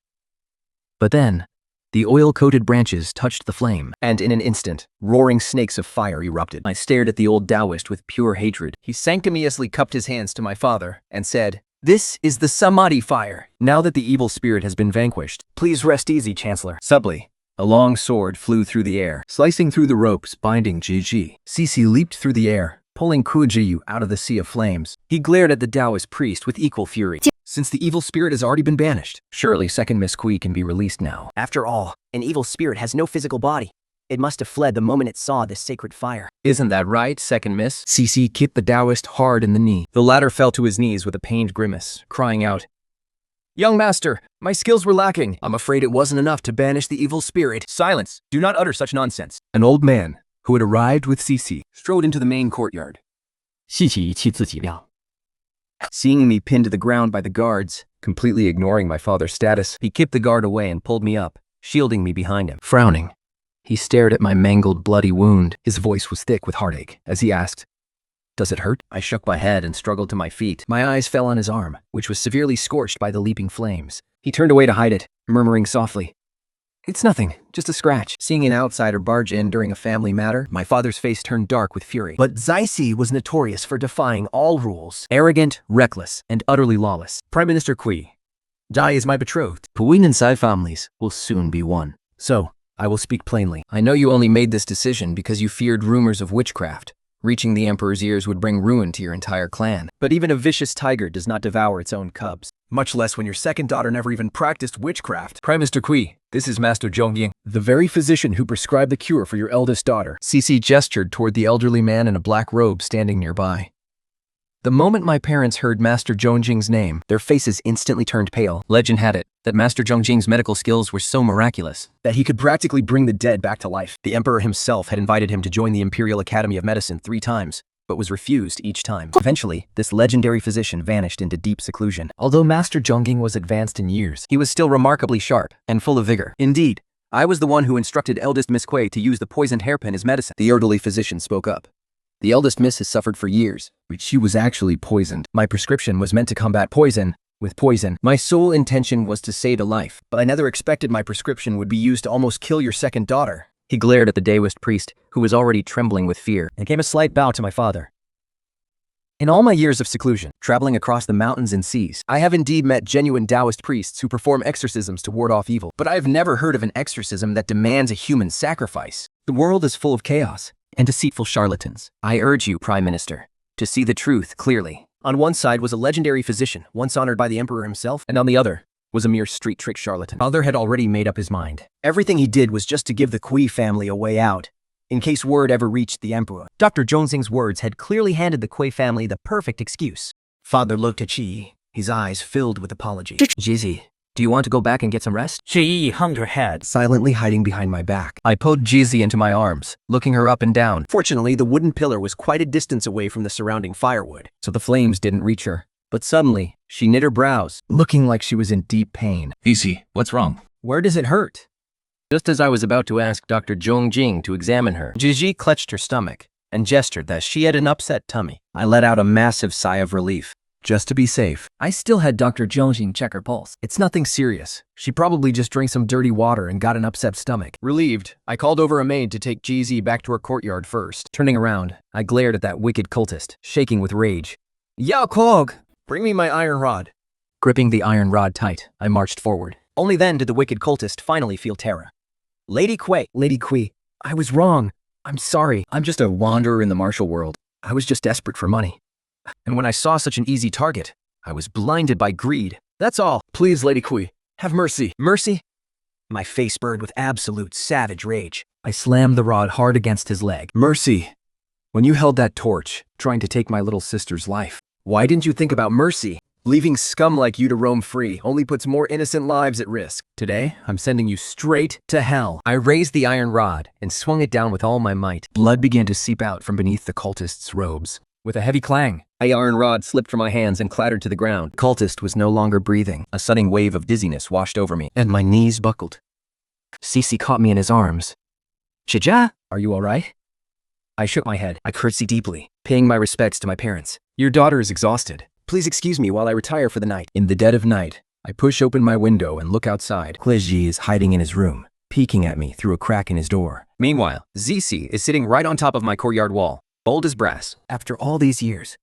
But then, the oil-coated branches touched the flame, and in an instant, roaring snakes of fire erupted. I stared at the old Taoist with pure hatred. He sanctimoniously cupped his hands to my father and said, This is the Samadhi fire. Now that the evil spirit has been vanquished, please rest easy, Chancellor. Subtly, a long sword flew through the air, slicing through the ropes binding Ji. Cici leaped through the air, pulling Kujiyu out of the sea of flames. He glared at the Taoist priest with equal fury. Since the evil spirit has already been banished, surely second Miss Kui can be released now. After all, an evil spirit has no physical body. It must have fled the moment it saw this sacred fire. Isn't that right, second Miss? Cici kicked the Taoist hard in the knee. The latter fell to his knees with a pained grimace, crying out, "Young master, my skills were lacking. I'm afraid it wasn't enough to banish the evil spirit." Silence! Do not utter such nonsense. An old man, who had arrived with Cici, strode into the main courtyard. 细细一气自己亮。 Seeing me pinned to the ground by the guards, completely ignoring my father's status, he kicked the guard away and pulled me up, shielding me behind him. Frowning, he stared at my mangled, bloody wound. His voice was thick with heartache as he asked, "Does it hurt?" I shook my head and struggled to my feet. My eyes fell on his arm, which was severely scorched by the leaping flames. He turned away to hide it, murmuring softly, "It's nothing, just a scratch." Seeing an outsider barge in during a family matter, my father's face turned dark with fury. But Zaisi was notorious for defying all rules. Arrogant, reckless, and utterly lawless. Prime Minister Kui, Jai is my betrothed. Puyin and Sai families will soon be one. So, I will speak plainly. I know you only made this decision because you feared rumors of witchcraft. Reaching the emperor's ears would bring ruin to your entire clan. But even a vicious tiger does not devour its own cubs. Much less when your second daughter never even practiced witchcraft. Prime Minister Kui, this is Master Zhongying, the very physician who prescribed the cure for your eldest daughter. Cici gestured toward the elderly man in a black robe standing nearby. The moment my parents heard Master Zhongjing's name, their faces instantly turned pale. Legend had it that Master Zhongjing's medical skills were so miraculous that he could practically bring the dead back to life. The emperor himself had invited him to join the Imperial Academy of Medicine 3 times, but was refused each time. Eventually, this legendary physician vanished into deep seclusion. Although Master Zhongjing was advanced in years, he was still remarkably sharp and full of vigor. Indeed, I was the one who instructed eldest Miss Kui to use the poisoned hairpin as medicine. The elderly physician spoke up. The eldest miss has suffered for years, but she was actually poisoned. My prescription was meant to combat poison with poison. My sole intention was to save a life, but I never expected my prescription would be used to almost kill your second daughter. He glared at the Taoist priest, who was already trembling with fear, and gave a slight bow to my father. In all my years of seclusion, traveling across the mountains and seas, I have indeed met genuine Taoist priests who perform exorcisms to ward off evil, but I have never heard of an exorcism that demands a human sacrifice. The world is full of chaos and deceitful charlatans. I urge you, Prime Minister, to see the truth clearly. On one side was a legendary physician, once honored by the emperor himself, and on the other was a mere street trick charlatan. Father had already made up his mind. Everything he did was just to give the Kui family a way out, in case word ever reached the emperor. Dr. Zhongxing's words had clearly handed the Kui family the perfect excuse. Father looked at Qi, his eyes filled with apology. Jizi, do you want to go back and get some rest? Ji hung her head. Silently hiding behind my back, I pulled Jizi into my arms, looking her up and down. Fortunately, the wooden pillar was quite a distance away from the surrounding firewood, so the flames didn't reach her. But suddenly, she knit her brows, looking like she was in deep pain. Easy, what's wrong? Where does it hurt? Just as I was about to ask Dr. Zhongjing to examine her, Jiji clutched her stomach and gestured that she had an upset tummy. I let out a massive sigh of relief. Just to be safe, I still had Dr. Zhongjing check her pulse. It's nothing serious. She probably just drank some dirty water and got an upset stomach. Relieved, I called over a maid to take GZ back to her courtyard first. Turning around, I glared at that wicked cultist, shaking with rage. Yao Kog! Bring me my iron rod. Gripping the iron rod tight, I marched forward. Only then did the wicked cultist finally feel terror. Lady Kui, I was wrong. I'm sorry. I'm just a wanderer in the martial world. I was just desperate for money. And when I saw such an easy target, I was blinded by greed. That's all. Please, Lady Kui, have mercy. Mercy? My face burned with absolute savage rage. I slammed the rod hard against his leg. Mercy. When you held that torch, trying to take my little sister's life, why didn't you think about mercy? Leaving scum like you to roam free only puts more innocent lives at risk. Today, I'm sending you straight to hell. I raised the iron rod and swung it down with all my might. Blood began to seep out from beneath the cultist's robes. With a heavy clang, the iron rod slipped from my hands and clattered to the ground. The cultist was no longer breathing. A sudden wave of dizziness washed over me, and my knees buckled. Cici caught me in his arms. Chija, are you all right? I shook my head. I curtsied deeply, paying my respects to my parents. Your daughter is exhausted. Please excuse me while I retire for the night. In the dead of night, I push open my window and look outside. Kleji is hiding in his room, peeking at me through a crack in his door. Meanwhile, Zici is sitting right on top of my courtyard wall, bold as brass. After all these years,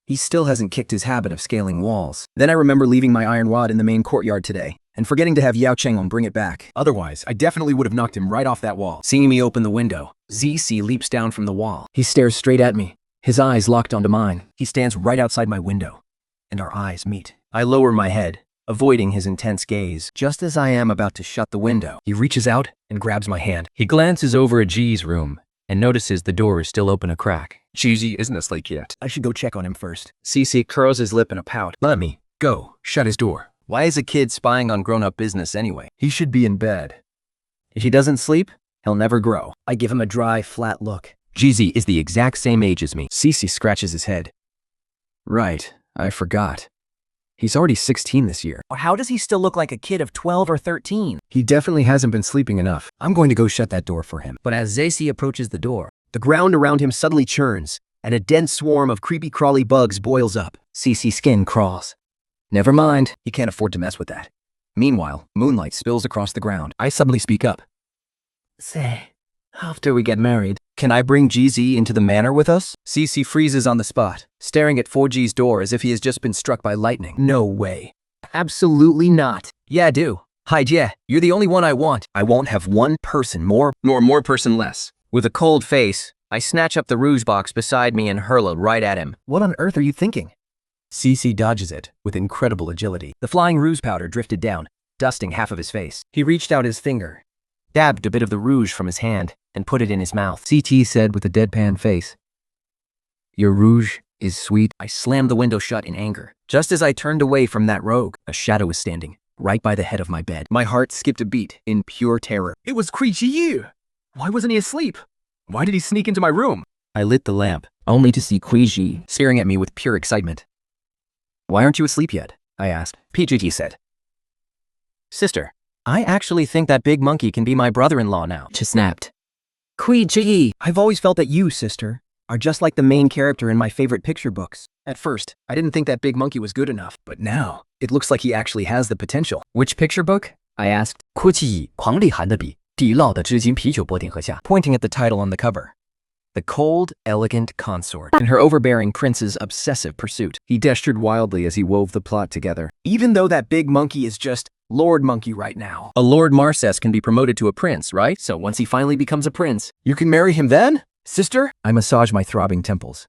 He still hasn't kicked his habit of scaling walls. Then I remember leaving my iron rod in the main courtyard today, and forgetting to have Yao Chengong bring it back. Otherwise, I definitely would have knocked him right off that wall. Seeing me open the window, ZC leaps down from the wall. He stares straight at me, his eyes locked onto mine. He stands right outside my window, and our eyes meet. I lower my head, avoiding his intense gaze. Just as I am about to shut the window, he reaches out and grabs my hand. He glances over at G's room and notices the door is still open a crack. Cheesy isn't asleep yet. I should go check on him first. CC curls his lip in a pout. Let me go. Shut his door. Why is a kid spying on grown-up business anyway? He should be in bed. If he doesn't sleep, he'll never grow. I give him a dry, flat look. GZ is the exact same age as me. Cece scratches his head. Right, I forgot. He's already 16 this year. How does he still look like a kid of 12 or 13? He definitely hasn't been sleeping enough. I'm going to go shut that door for him. But as Zacy approaches the door, the ground around him suddenly churns, and a dense swarm of creepy crawly bugs boils up. Cece's skin crawls. Never mind, he can't afford to mess with that. Meanwhile, moonlight spills across the ground. I suddenly speak up. Say, after we get married, Can I bring GZ into the manor with us? Cece freezes on the spot, staring at 4G's door as if he has just been struck by lightning. No way. absolutely not. Yeah, do. Hi, yeah, you're the only one I want. I won't have one person more, nor more person less. With a cold face, I snatch up the rouge box beside me and hurl it right at him. What on earth are you thinking? Cece dodges it with incredible agility. The flying rouge powder drifted down, dusting half of his face. He reached out his finger, dabbed a bit of the rouge from his hand, and put it in his mouth. CT said with a deadpan face, "Your rouge is sweet." I slammed the window shut in anger. Just as I turned away from that rogue, a shadow was standing right by the head of my bed. My heart skipped a beat in pure terror. It was Kui Yu. Why wasn't he asleep? Why did he sneak into my room? I lit the lamp, only to see Kui Ji staring at me with pure excitement. "Why aren't you asleep yet?" I asked. PGT said, Sister, I actually think that big monkey can be my brother-in-law now. She snapped. Kui Ji! I've always felt that you, sister, are just like the main character in my favorite picture books. At first, I didn't think that big monkey was good enough, but now, it looks like he actually has the potential. Which picture book? I asked. 哭泣以狂厉寒的笔，地烙的织金啤酒波点河下。 Pointing at the title on the cover. The cold, elegant consort, and her overbearing prince's obsessive pursuit. He gestured wildly as he wove the plot together. Even though that big monkey is just Lord Monkey right now. A Lord Marcess can be promoted to a prince, right? So once he finally becomes a prince, you can marry him then? Sister? I massage my throbbing temples.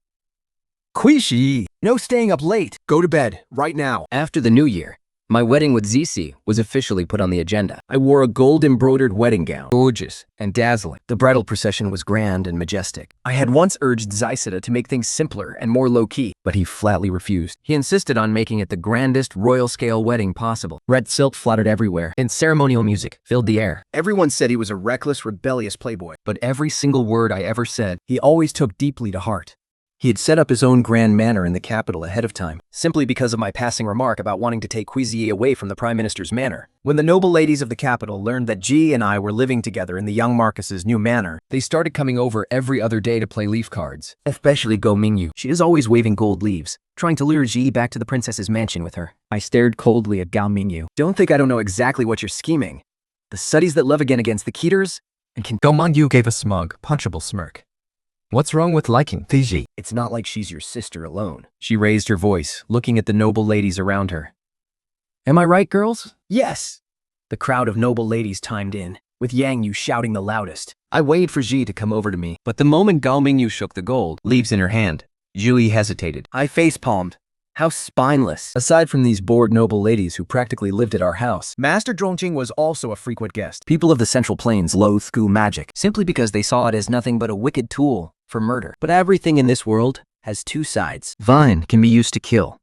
Kuishi! No staying up late. Go to bed, right now. After the new year, my wedding with Zizi was officially put on the agenda. I wore a gold-embroidered wedding gown, gorgeous and dazzling. The bridal procession was grand and majestic. I had once urged Zaisida to make things simpler and more low-key, but he flatly refused. He insisted on making it the grandest royal-scale wedding possible. Red silk fluttered everywhere, and ceremonial music filled the air. Everyone said he was a reckless, rebellious playboy, but every single word I ever said, he always took deeply to heart. He had set up his own grand manor in the capital ahead of time, simply because of my passing remark about wanting to take Quizi away from the Prime Minister's manor. When the noble ladies of the capital learned that Ji and I were living together in the young Marcus's new manor, they started coming over every other day to play leaf cards. Especially Go Mingyu. She is always waving gold leaves, trying to lure Ji back to the princess's mansion with her. I stared coldly at Gao Mingyu. Don't think I don't know exactly what you're scheming. The studies that love again against the Keters, and can— Gao Mingyu gave a smug, punchable smirk. What's wrong with liking Fiji? It's not like she's your sister alone. She raised her voice, looking at the noble ladies around her. Am I right, girls? Yes! The crowd of noble ladies chimed in, with Yang Yu shouting the loudest. I waited for Ji to come over to me, but the moment Gao Mingyu shook the gold leaves in her hand, Jui hesitated. I face-palmed. How spineless. Aside from these bored noble ladies who practically lived at our house, Master Zhongjing was also a frequent guest. People of the Central Plains loathe school magic, simply because they saw it as nothing but a wicked tool for murder. But everything in this world has two sides. Vine can be used to kill,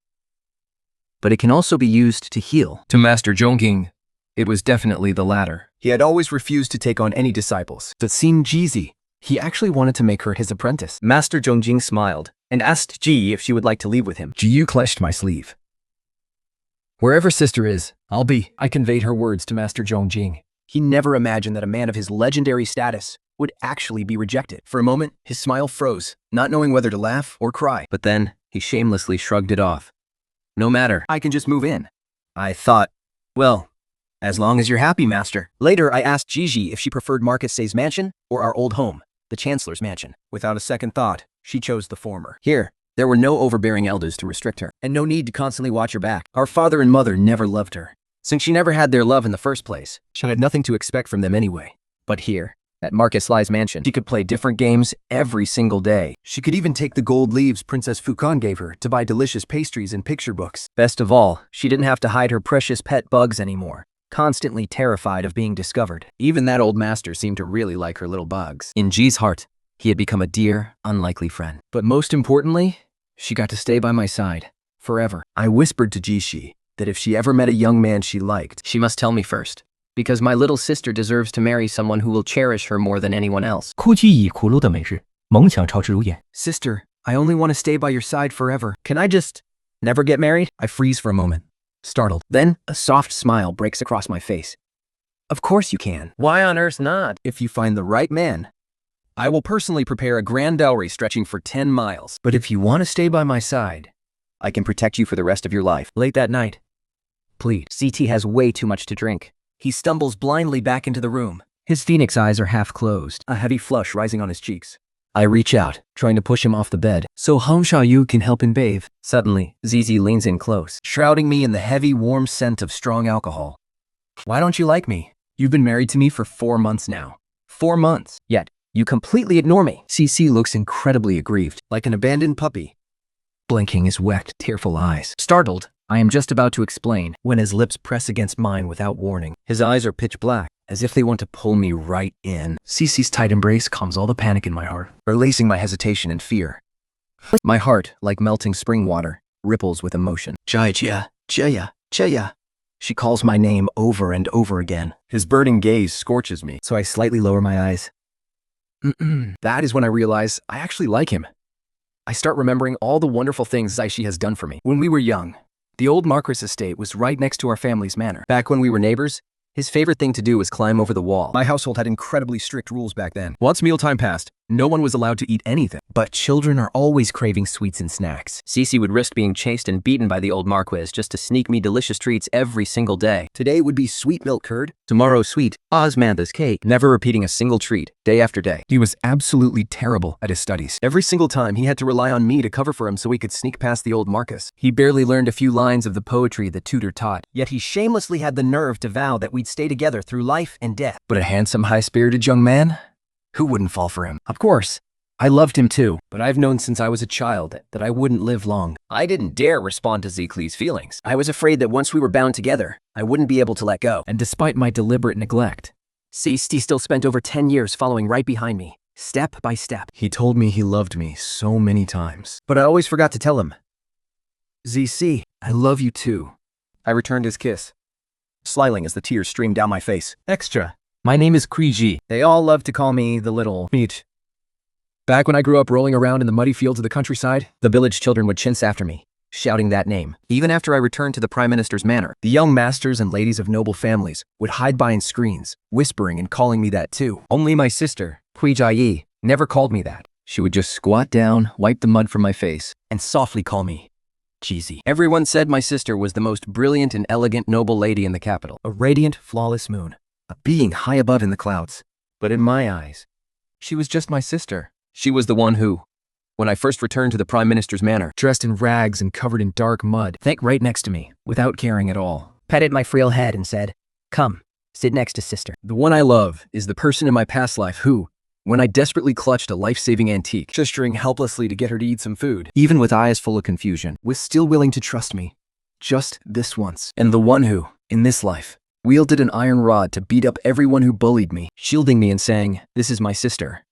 but it can also be used to heal. To Master Zhongjing, it was definitely the latter. He had always refused to take on any disciples. But seeing Jizi, he actually wanted to make her his apprentice. Master Zhongjing smiled and asked Ji if she would like to leave with him. Jiyu clenched my sleeve. Wherever sister is, I'll be. I conveyed her words to Master Zhongjing. He never imagined that a man of his legendary status would actually be rejected. For a moment, his smile froze, not knowing whether to laugh or cry. But then, he shamelessly shrugged it off. No matter, I can just move in. I thought, well, as long as you're happy, Master. Later, I asked Gigi if she preferred Marcus Say's mansion or our old home, the Chancellor's mansion. Without a second thought, she chose the former. Here, There were no overbearing elders to restrict her, and no need to constantly watch her back. Our father and mother never loved her, since she never had their love in the first place. She had nothing to expect from them anyway. But here, at Marcus Lai's mansion, she could play different games every single day. She could even take the gold leaves Princess Fukan gave her to buy delicious pastries and picture books. Best of all, she didn't have to hide her precious pet bugs anymore, constantly terrified of being discovered. Even that old master seemed to really like her little bugs. In Ji's heart, he had become a dear, unlikely friend. But most importantly, she got to stay by my side, forever. I whispered to Jishi that if she ever met a young man she liked, she must tell me first, because my little sister deserves to marry someone who will cherish her more than anyone else. 哭泣以苦路的美日，梦想超之如眼。 Sister, I only want to stay by your side forever. Can I just never get married? I freeze for a moment, startled. Then a soft smile breaks across my face. Of course you can. Why on earth not? If you find the right man, I will personally prepare a grand dowry stretching for 10 miles. But if you want to stay by my side, I can protect you for the rest of your life. Late that night, please. CT has way too much to drink. He stumbles blindly back into the room. His phoenix eyes are half closed, a heavy flush rising on his cheeks. I reach out, trying to push him off the bed, so Hong Xiaoyu can help him bathe. Suddenly, Zizi leans in close, shrouding me in the heavy, warm scent of strong alcohol. Why don't you like me? You've been married to me for 4 months now. 4 months. Yet, you completely ignore me. CC looks incredibly aggrieved, like an abandoned puppy, blinking his wet, tearful eyes. Startled, I am just about to explain when his lips press against mine without warning. His eyes are pitch black, as if they want to pull me right in. CC's tight embrace calms all the panic in my heart, releasing my hesitation and fear. My heart, like melting spring water, ripples with emotion. Jia, Jia, Jia. She calls my name over and over again. His burning gaze scorches me, so I slightly lower my eyes. That is when I realize I actually like him. I start remembering all the wonderful things Zaishi has done for me. When we were young, the old Marquis estate was right next to our family's manor. Back when we were neighbors, his favorite thing to do was climb over the wall. My household had incredibly strict rules back then. Once mealtime passed, no one was allowed to eat anything. But children are always craving sweets and snacks. Cece would risk being chased and beaten by the old Marquis just to sneak me delicious treats every single day. Today would be sweet milk curd, tomorrow sweet Osmanthus cake, never repeating a single treat, day after day. He was absolutely terrible at his studies. Every single time he had to rely on me to cover for him so he could sneak past the old Marcus. He barely learned a few lines of the poetry the tutor taught, yet he shamelessly had the nerve to vow that we'd stay together through life and death. But a handsome, high-spirited young man? Who wouldn't fall for him? Of course. I loved him too, but I've known since I was a child that I wouldn't live long. I didn't dare respond to Zekli's feelings. I was afraid that once we were bound together, I wouldn't be able to let go. And despite my deliberate neglect, Cece still spent over 10 years following right behind me, step by step. He told me he loved me so many times, but I always forgot to tell him. ZC, I love you too. I returned his kiss, smiling as the tears streamed down my face. Extra. My name is Kriji. They all love to call me the little meat. Back when I grew up rolling around in the muddy fields of the countryside, the village children would chintz after me, shouting that name. Even after I returned to the Prime Minister's manor, the young masters and ladies of noble families would hide behind screens, whispering and calling me that too. Only my sister, Hui Jia, never called me that. She would just squat down, wipe the mud from my face, and softly call me Cheesy. Everyone said my sister was the most brilliant and elegant noble lady in the capital. A radiant, flawless moon, a being high above in the clouds. But in my eyes, she was just my sister. She was the one who, when I first returned to the Prime Minister's manor, dressed in rags and covered in dark mud, sank right next to me, without caring at all, petted my frail head and said, "Come, sit next to sister." The one I love is the person in my past life who, when I desperately clutched a life-saving antique, gesturing helplessly to get her to eat some food, even with eyes full of confusion, was still willing to trust me, just this once. And the one who, in this life, wielded an iron rod to beat up everyone who bullied me, shielding me and saying, "This is my sister."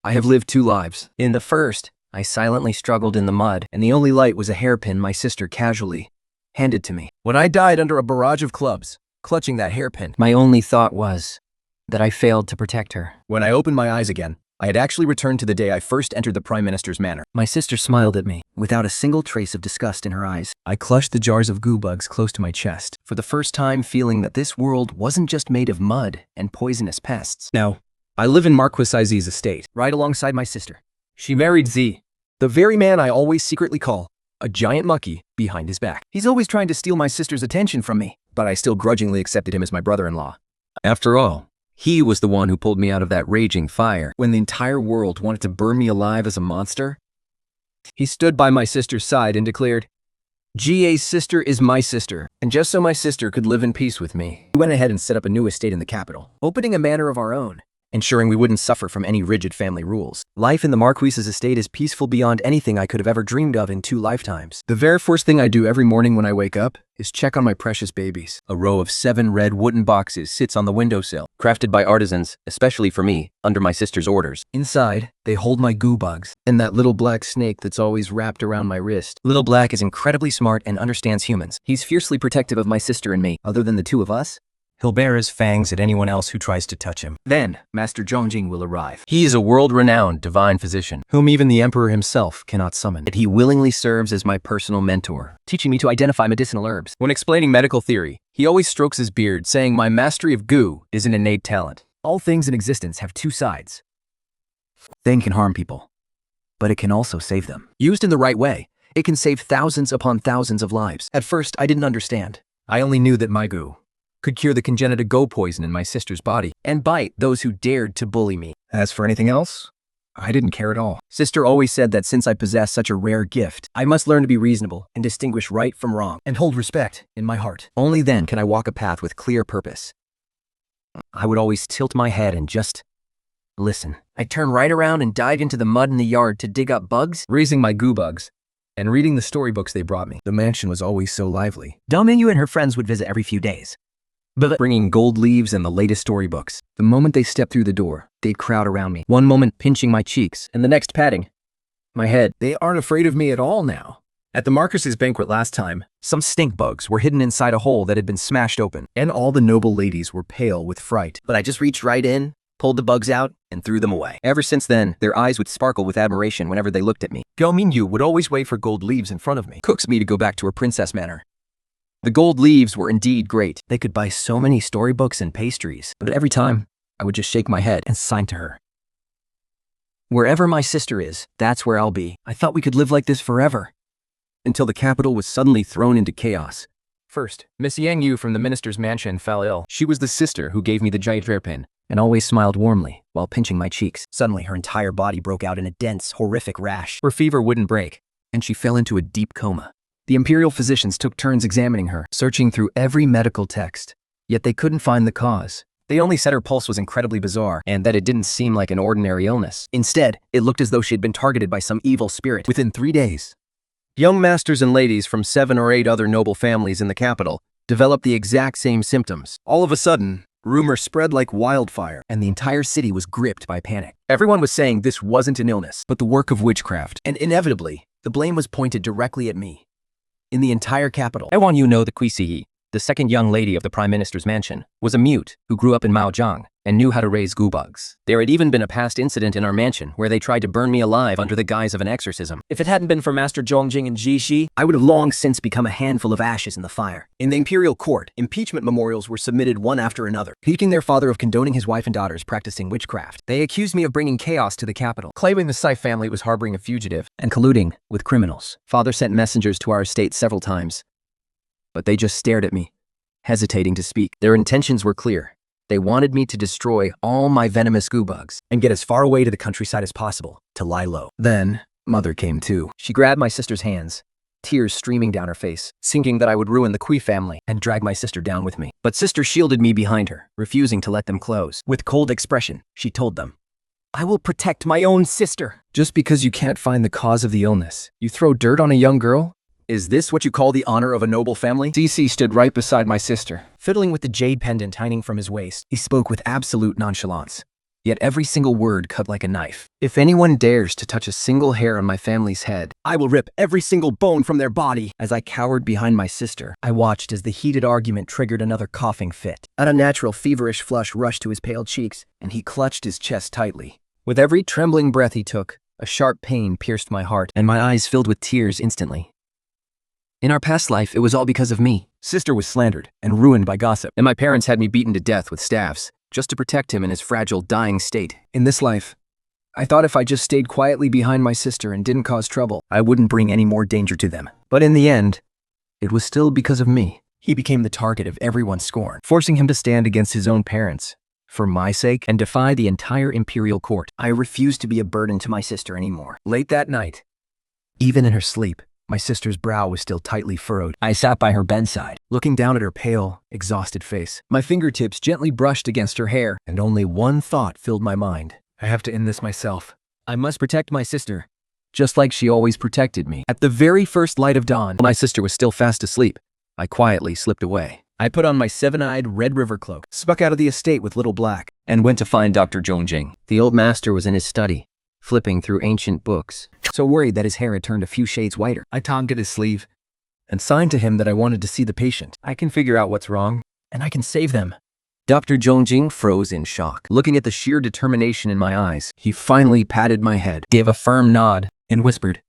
I have lived 2 lives. In the first, I silently struggled in the mud, and the only light was a hairpin my sister casually handed to me. When I died under a barrage of clubs, clutching that hairpin, my only thought was that I failed to protect her. When I opened my eyes again, I had actually returned to the day I first entered the Prime Minister's manor. My sister smiled at me, without a single trace of disgust in her eyes. I clutched the jars of goo bugs close to my chest, for the first time feeling that this world wasn't just made of mud and poisonous pests. Now, I live in Marquis Iz's estate, right alongside my sister. She married Z, the very man I always secretly call a giant monkey behind his back. He's always trying to steal my sister's attention from me, but I still grudgingly accepted him as my brother-in-law. After all, he was the one who pulled me out of that raging fire when the entire world wanted to burn me alive as a monster. He stood by my sister's side and declared, "Ga's sister is my sister, and just so my sister could live in peace with me, we went ahead and set up a new estate in the capital, opening a manor of our own, ensuring we wouldn't suffer from any rigid family rules. Life in the Marquise's estate is peaceful beyond anything I could have ever dreamed of in 2 lifetimes. The very first thing I do every morning when I wake up is check on my precious babies. A row of 7 red wooden boxes sits on the windowsill, crafted by artisans, especially for me, under my sister's orders. Inside, they hold my goo bugs, and that little black snake that's always wrapped around my wrist. Little Black is incredibly smart and understands humans. He's fiercely protective of my sister and me. Other than the 2 of us, he'll bare his fangs at anyone else who tries to touch him. Then, Master Zhongjing will arrive. He is a world-renowned divine physician, whom even the Emperor himself cannot summon. Yet he willingly serves as my personal mentor, teaching me to identify medicinal herbs. When explaining medical theory, he always strokes his beard, saying my mastery of goo is an innate talent. All things in existence have 2 sides. Thing can harm people, but it can also save them. Used in the right way, it can save thousands upon thousands of lives. At first, I didn't understand. I only knew that my goo could cure the congenital go poison in my sister's body and bite those who dared to bully me. As for anything else, I didn't care at all. Sister always said that since I possess such a rare gift, I must learn to be reasonable and distinguish right from wrong and hold respect in my heart. Only then can I walk a path with clear purpose. I would always tilt my head and just listen. I'd turn right around and dive into the mud in the yard to dig up bugs, raising my goo bugs, and reading the storybooks they brought me. The mansion was always so lively. Domingue and her friends would visit every few days, Bringing gold leaves and the latest storybooks. The moment they stepped through the door, they'd crowd around me, one moment pinching my cheeks, and the next patting my head. They aren't afraid of me at all now. At the Marcus's banquet last time, some stink bugs were hidden inside a hole that had been smashed open, and all the noble ladies were pale with fright. But I just reached right in, pulled the bugs out, and threw them away. Ever since then, their eyes would sparkle with admiration whenever they looked at me. Gao Mingyu would always wait for gold leaves in front of me, coax me to go back to her princess manor. The gold leaves were indeed great. They could buy so many storybooks and pastries, but every time, I would just shake my head and sign to her. Wherever my sister is, that's where I'll be. I thought we could live like this forever. Until the capital was suddenly thrown into chaos. First, Miss Yang Yu from the minister's mansion fell ill. She was the sister who gave me the giant hairpin, and always smiled warmly while pinching my cheeks. Suddenly, her entire body broke out in a dense, horrific rash. Her fever wouldn't break, and she fell into a deep coma. The imperial physicians took turns examining her, searching through every medical text. Yet they couldn't find the cause. They only said her pulse was incredibly bizarre, and that it didn't seem like an ordinary illness. Instead, it looked as though she had been targeted by some evil spirit. Within 3 days, young masters and ladies from 7 or 8 other noble families in the capital developed the exact same symptoms. All of a sudden, rumors spread like wildfire, and the entire city was gripped by panic. Everyone was saying this wasn't an illness, but the work of witchcraft, and inevitably, the blame was pointed directly at me. In the entire capital. I want you to know that Kuisiyi, the second young lady of the Prime Minister's mansion, was a mute who grew up in Maojiang and knew how to raise goo bugs. There had even been a past incident in our mansion where they tried to burn me alive under the guise of an exorcism. If it hadn't been for Master Zhongjing and Ji Shi, I would have long since become a handful of ashes in the fire. In the imperial court, impeachment memorials were submitted one after another, accusing their father of condoning his wife and daughters practicing witchcraft. They accused me of bringing chaos to the capital, claiming the Sai family was harboring a fugitive and colluding with criminals. Father sent messengers to our estate several times, but they just stared at me, hesitating to speak. Their intentions were clear. They wanted me to destroy all my venomous goo bugs and get as far away to the countryside as possible to lie low. Then, Mother came too. She grabbed my sister's hands, tears streaming down her face, thinking that I would ruin the Kui family and drag my sister down with me. But Sister shielded me behind her, refusing to let them close. With cold expression, she told them, "I will protect my own sister." Just because you can't find the cause of the illness, you throw dirt on a young girl? Is this what you call the honor of a noble family? DC stood right beside my sister, fiddling with the jade pendant hanging from his waist. He spoke with absolute nonchalance, yet every single word cut like a knife. If anyone dares to touch a single hair on my family's head, I will rip every single bone from their body. As I cowered behind my sister, I watched as the heated argument triggered another coughing fit. An unnatural feverish flush rushed to his pale cheeks, and he clutched his chest tightly. With every trembling breath he took, a sharp pain pierced my heart, and my eyes filled with tears instantly. In our past life, it was all because of me. Sister was slandered and ruined by gossip, and my parents had me beaten to death with staffs just to protect him in his fragile, dying state. In this life, I thought if I just stayed quietly behind my sister and didn't cause trouble, I wouldn't bring any more danger to them. But in the end, it was still because of me. He became the target of everyone's scorn, forcing him to stand against his own parents for my sake and defy the entire imperial court. I refused to be a burden to my sister anymore. Late that night, Even in her sleep, my sister's brow was still tightly furrowed. I sat by her bedside, looking down at her pale, exhausted face. My fingertips gently brushed against her hair, and only one thought filled my mind. I have to end this myself. I must protect my sister, just like she always protected me. At the very first light of dawn, my sister was still fast asleep. I quietly slipped away. I put on my seven-eyed Red River cloak, snuck out of the estate with Little Black, and went to find Dr. Zhongjing. The old master was in his study, flipping through ancient books, so worried that his hair had turned a few shades whiter. I tugged at his sleeve and signed to him that I wanted to see the patient. I can figure out what's wrong, and I can save them. Dr. Zhongjing froze in shock, looking at the sheer determination in my eyes. He finally patted my head, gave a firm nod, and whispered,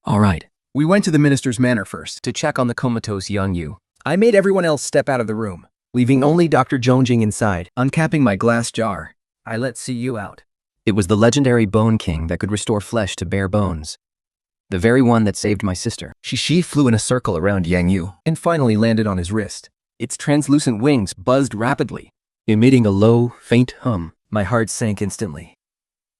"All right." We went to the minister's manor first to check on the comatose young Yu. I made everyone else step out of the room, leaving only Dr. Zhongjing inside. Uncapping my glass jar, I let Yu out. It was the legendary Bone King that could restore flesh to bare bones. The very one that saved my sister. She flew in a circle around Yang Yu and finally landed on his wrist. Its translucent wings buzzed rapidly, emitting a low, faint hum. My heart sank instantly.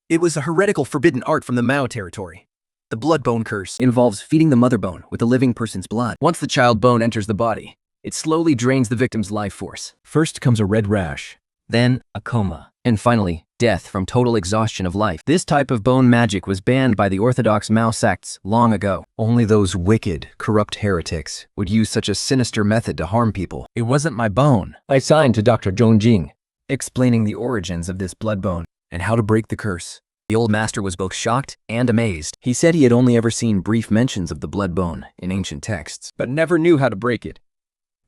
It was a heretical forbidden art from the Mao territory. The blood bone curse involves feeding the mother bone with the living person's blood. Once the child bone enters the body, it slowly drains the victim's life force. First comes a red rash, then a coma, and finally, death from total exhaustion of life. This type of bone magic was banned by the orthodox Mao sects long ago. Only those wicked, corrupt heretics would use such a sinister method to harm people. It wasn't my bone. I signed to Dr. Zhongjing, explaining the origins of this blood bone and how to break the curse. The old master was both shocked and amazed. He said he had only ever seen brief mentions of the blood bone in ancient texts, but never knew how to break it.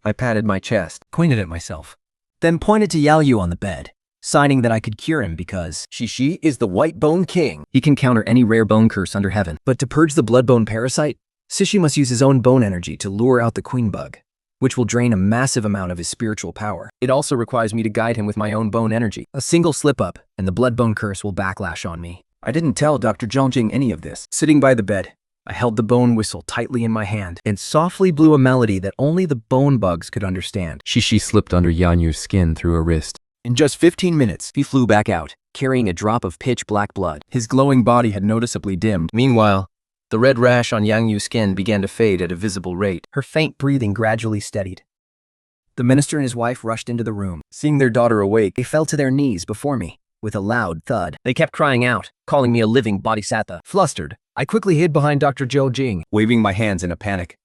I patted my chest, pointed at myself, then pointed to Yao Yu on the bed, signing that I could cure him because Shi is the White Bone King. He can counter any rare bone curse under heaven. But to purge the blood bone parasite, Sishi must use his own bone energy to lure out the queen bug, which will drain a massive amount of his spiritual power. It also requires me to guide him with my own bone energy. A single slip-up, and the blood bone curse will backlash on me. I didn't tell Dr. Zhongjing any of this. Sitting by the bed, I held the bone whistle tightly in my hand and softly blew a melody that only the bone bugs could understand. Shishi slipped under Yan Yu's skin through her wrist. In just 15 minutes, he flew back out, carrying a drop of pitch-black blood. His glowing body had noticeably dimmed. Meanwhile, the red rash on Yang Yu's skin began to fade at a visible rate. Her faint breathing gradually steadied. The minister and his wife rushed into the room. Seeing their daughter awake, they fell to their knees before me. With a loud thud, they kept crying out, calling me a living bodhisattva. Flustered, I quickly hid behind Dr. Zhongjing, waving my hands in a panic.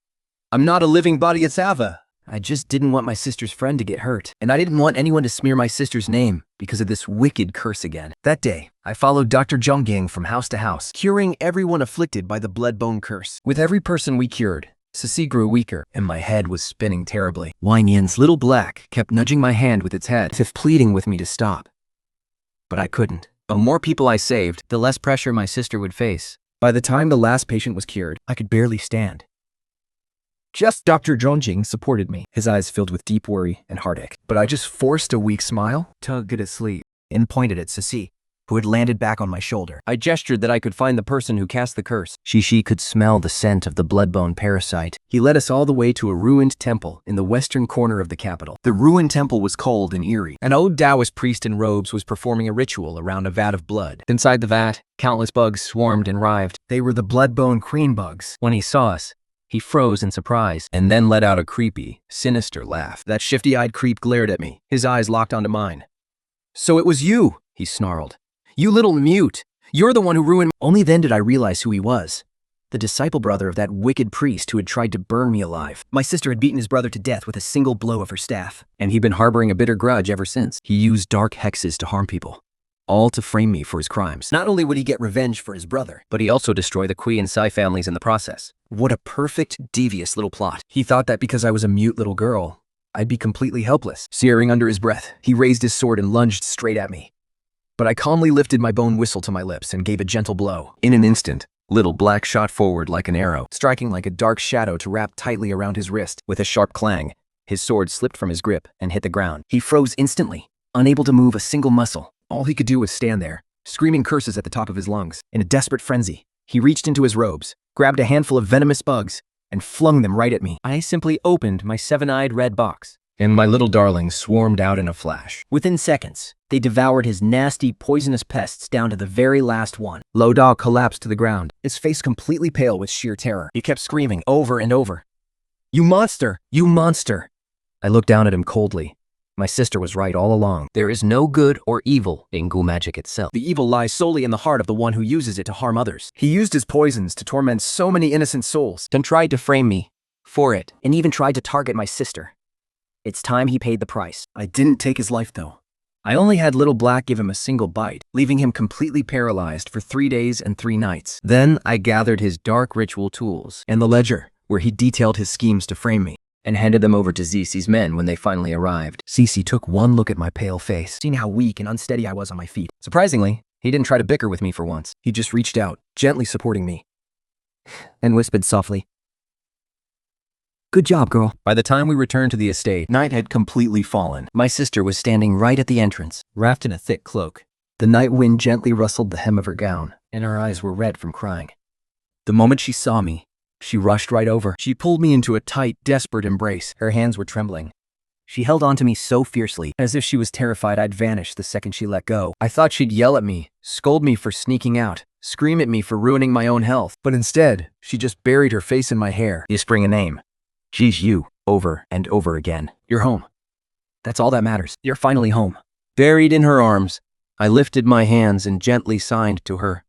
I'm not a living bodhisattva. I just didn't want my sister's friend to get hurt, and I didn't want anyone to smear my sister's name because of this wicked curse again. That day, I followed Dr. Zhongjing from house to house, curing everyone afflicted by the blood bone curse. With every person we cured, Sisi grew weaker, and my head was spinning terribly. Wang Yan's Little Black kept nudging my hand with its head, as if pleading with me to stop. But I couldn't. The more people I saved, the less pressure my sister would face. By the time the last patient was cured, I could barely stand. Just Dr. Zhongjing supported me, his eyes filled with deep worry and heartache. But I just forced a weak smile, tugged at his sleeve, and pointed at Sisi, who had landed back on my shoulder. I gestured that I could find the person who cast the curse. Shishi could smell the scent of the bloodbone parasite. He led us all the way to a ruined temple in the western corner of the capital. The ruined temple was cold and eerie. An old Taoist priest in robes was performing a ritual around a vat of blood. Inside the vat, countless bugs swarmed and writhed. They were the bloodbone queen bugs. When he saw us, he froze in surprise, and then let out a creepy, sinister laugh. That shifty-eyed creep glared at me, his eyes locked onto mine. "So it was you," he snarled. "You little mute! You're the one who ruined—" Only then did I realize who he was. The disciple brother of that wicked priest who had tried to burn me alive. My sister had beaten his brother to death with a single blow of her staff, and he'd been harboring a bitter grudge ever since. He used dark hexes to harm people, all to frame me for his crimes. Not only would he get revenge for his brother, but he also destroy the Kui and Sai families in the process. What a perfect, devious little plot. He thought that because I was a mute little girl, I'd be completely helpless. Searing under his breath, he raised his sword and lunged straight at me. But I calmly lifted my bone whistle to my lips and gave a gentle blow. In an instant, Little Black shot forward like an arrow, striking like a dark shadow to wrap tightly around his wrist. With a sharp clang, his sword slipped from his grip and hit the ground. He froze instantly, unable to move a single muscle. All he could do was stand there, screaming curses at the top of his lungs. In a desperate frenzy, he reached into his robes, grabbed a handful of venomous bugs, and flung them right at me. I simply opened my seven-eyed red box, and my little darling swarmed out in a flash. Within seconds, they devoured his nasty, poisonous pests down to the very last one. Low Dog collapsed to the ground, his face completely pale with sheer terror. He kept screaming over and over, "You monster! You monster!" I looked down at him coldly. My sister was right all along. There is no good or evil in goo magic itself. The evil lies solely in the heart of the one who uses it to harm others. He used his poisons to torment so many innocent souls, Then tried to frame me for it. and even tried to target my sister. It's time he paid the price. I didn't take his life, though. I only had Little Black give him a single bite, leaving him completely paralyzed for 3 days and 3 nights. Then I gathered his dark ritual tools And the ledger, where he detailed his schemes to frame me. and handed them over to Zisi's men when they finally arrived. Cece took one look at my pale face, seeing how weak and unsteady I was on my feet. Surprisingly, he didn't try to bicker with me for once. He just reached out, gently supporting me, and whispered softly, "Good job, girl." By the time we returned to the estate, Night had completely fallen. my sister was standing right at the entrance, Wrapped in a thick cloak, the night wind gently rustled the hem of her gown, and her eyes were red from crying. The moment she saw me, she rushed right over. She pulled me into a tight, desperate embrace. Her hands were trembling. She held onto me so fiercely, as if she was terrified I'd vanish the second she let go. I thought she'd yell at me, scold me for sneaking out, scream at me for ruining my own health. But instead, she just buried her face in my hair. You spring a name. She's you, over and over again. You're home. That's all that matters. You're finally home. Buried in her arms, I lifted my hands and gently signed to her.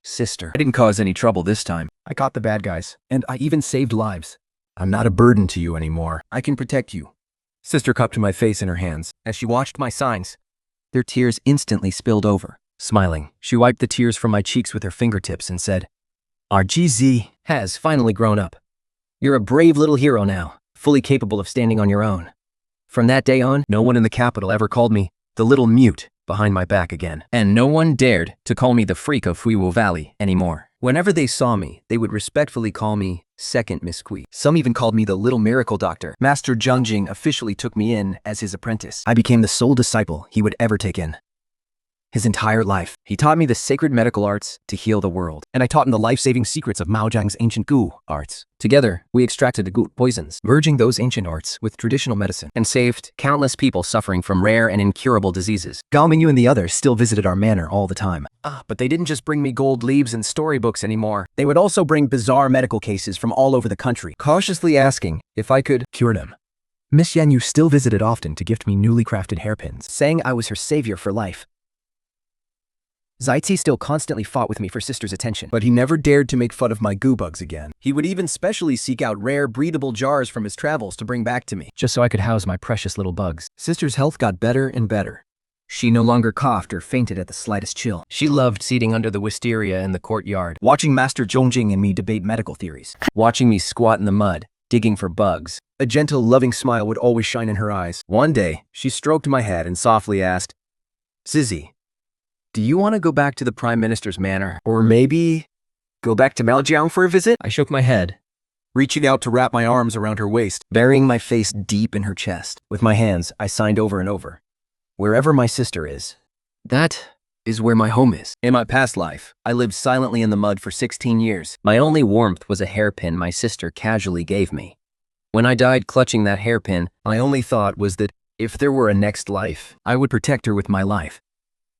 Sister. I didn't cause any trouble this time. I caught the bad guys, and I even saved lives. I'm not a burden to you anymore. I can protect you. Sister cupped my face in her hands. As she watched my signs, their tears instantly spilled over. Smiling, she wiped the tears from my cheeks with her fingertips and said, "Our GZ has finally grown up. You're a brave little hero now, fully capable of standing on your own." From that day on, no one in the capital ever called me the little mute behind my back again. And no one dared to call me the freak of Fuiwu Valley anymore. Whenever they saw me, they would respectfully call me Second Miss Kui. Some even called me the Little Miracle Doctor. Master Zhengjing officially took me in as his apprentice. I became the sole disciple he would ever take in. His entire life, he taught me the sacred medical arts to heal the world, and I taught him the life-saving secrets of Mao Zhang's ancient goo arts. Together, we extracted the goo poisons, Merging those ancient arts with traditional medicine. and saved countless people suffering from rare and incurable diseases. Gao Mingyu and the others still visited our manor all the time. But they didn't just bring me gold leaves and storybooks anymore. They would also bring bizarre medical cases from all over the country, cautiously asking if I could cure them. Miss Yanyu still visited often to gift me newly crafted hairpins, saying I was her savior for life. Zaitzi still constantly fought with me for Sister's attention, but he never dared to make fun of my goo bugs again. He would even specially seek out rare, breedable jars from his travels to bring back to me, just so I could house my precious little bugs. Sister's health got better and better. She no longer coughed or fainted at the slightest chill. She loved seating under the wisteria in the courtyard, Watching Master Zhengjing and me debate medical theories. watching me squat in the mud, digging for bugs. A gentle, loving smile would always shine in her eyes. One day, she stroked my head and softly asked, "Zizzy, do you want to go back to the Prime Minister's manor? Or maybe go back to Maljiang for a visit?" I shook my head, Reaching out to wrap my arms around her waist, burying my face deep in her chest. With my hands, I signed over and over, "Wherever my sister is." "That is where my home is." In my past life, I lived silently in the mud for 16 years. My only warmth was a hairpin my sister casually gave me. When I died clutching that hairpin, My only thought was that if there were a next life, I would protect her with my life.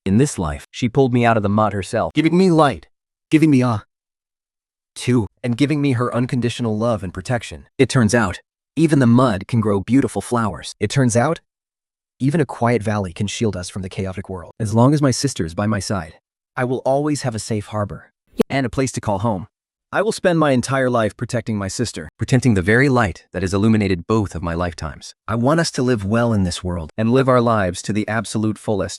In this life, she pulled me out of the mud herself, giving me light, giving me too, and giving me her unconditional love and protection. It turns out, even the mud can grow beautiful flowers. It turns out, even a quiet valley can shield us from the chaotic world. As long as my sister is by my side, I will always have a safe harbor and a place to call home. I will spend my entire life protecting my sister, protecting the very light that has illuminated both of my lifetimes. I want us to live well in this world and live our lives to the absolute fullest.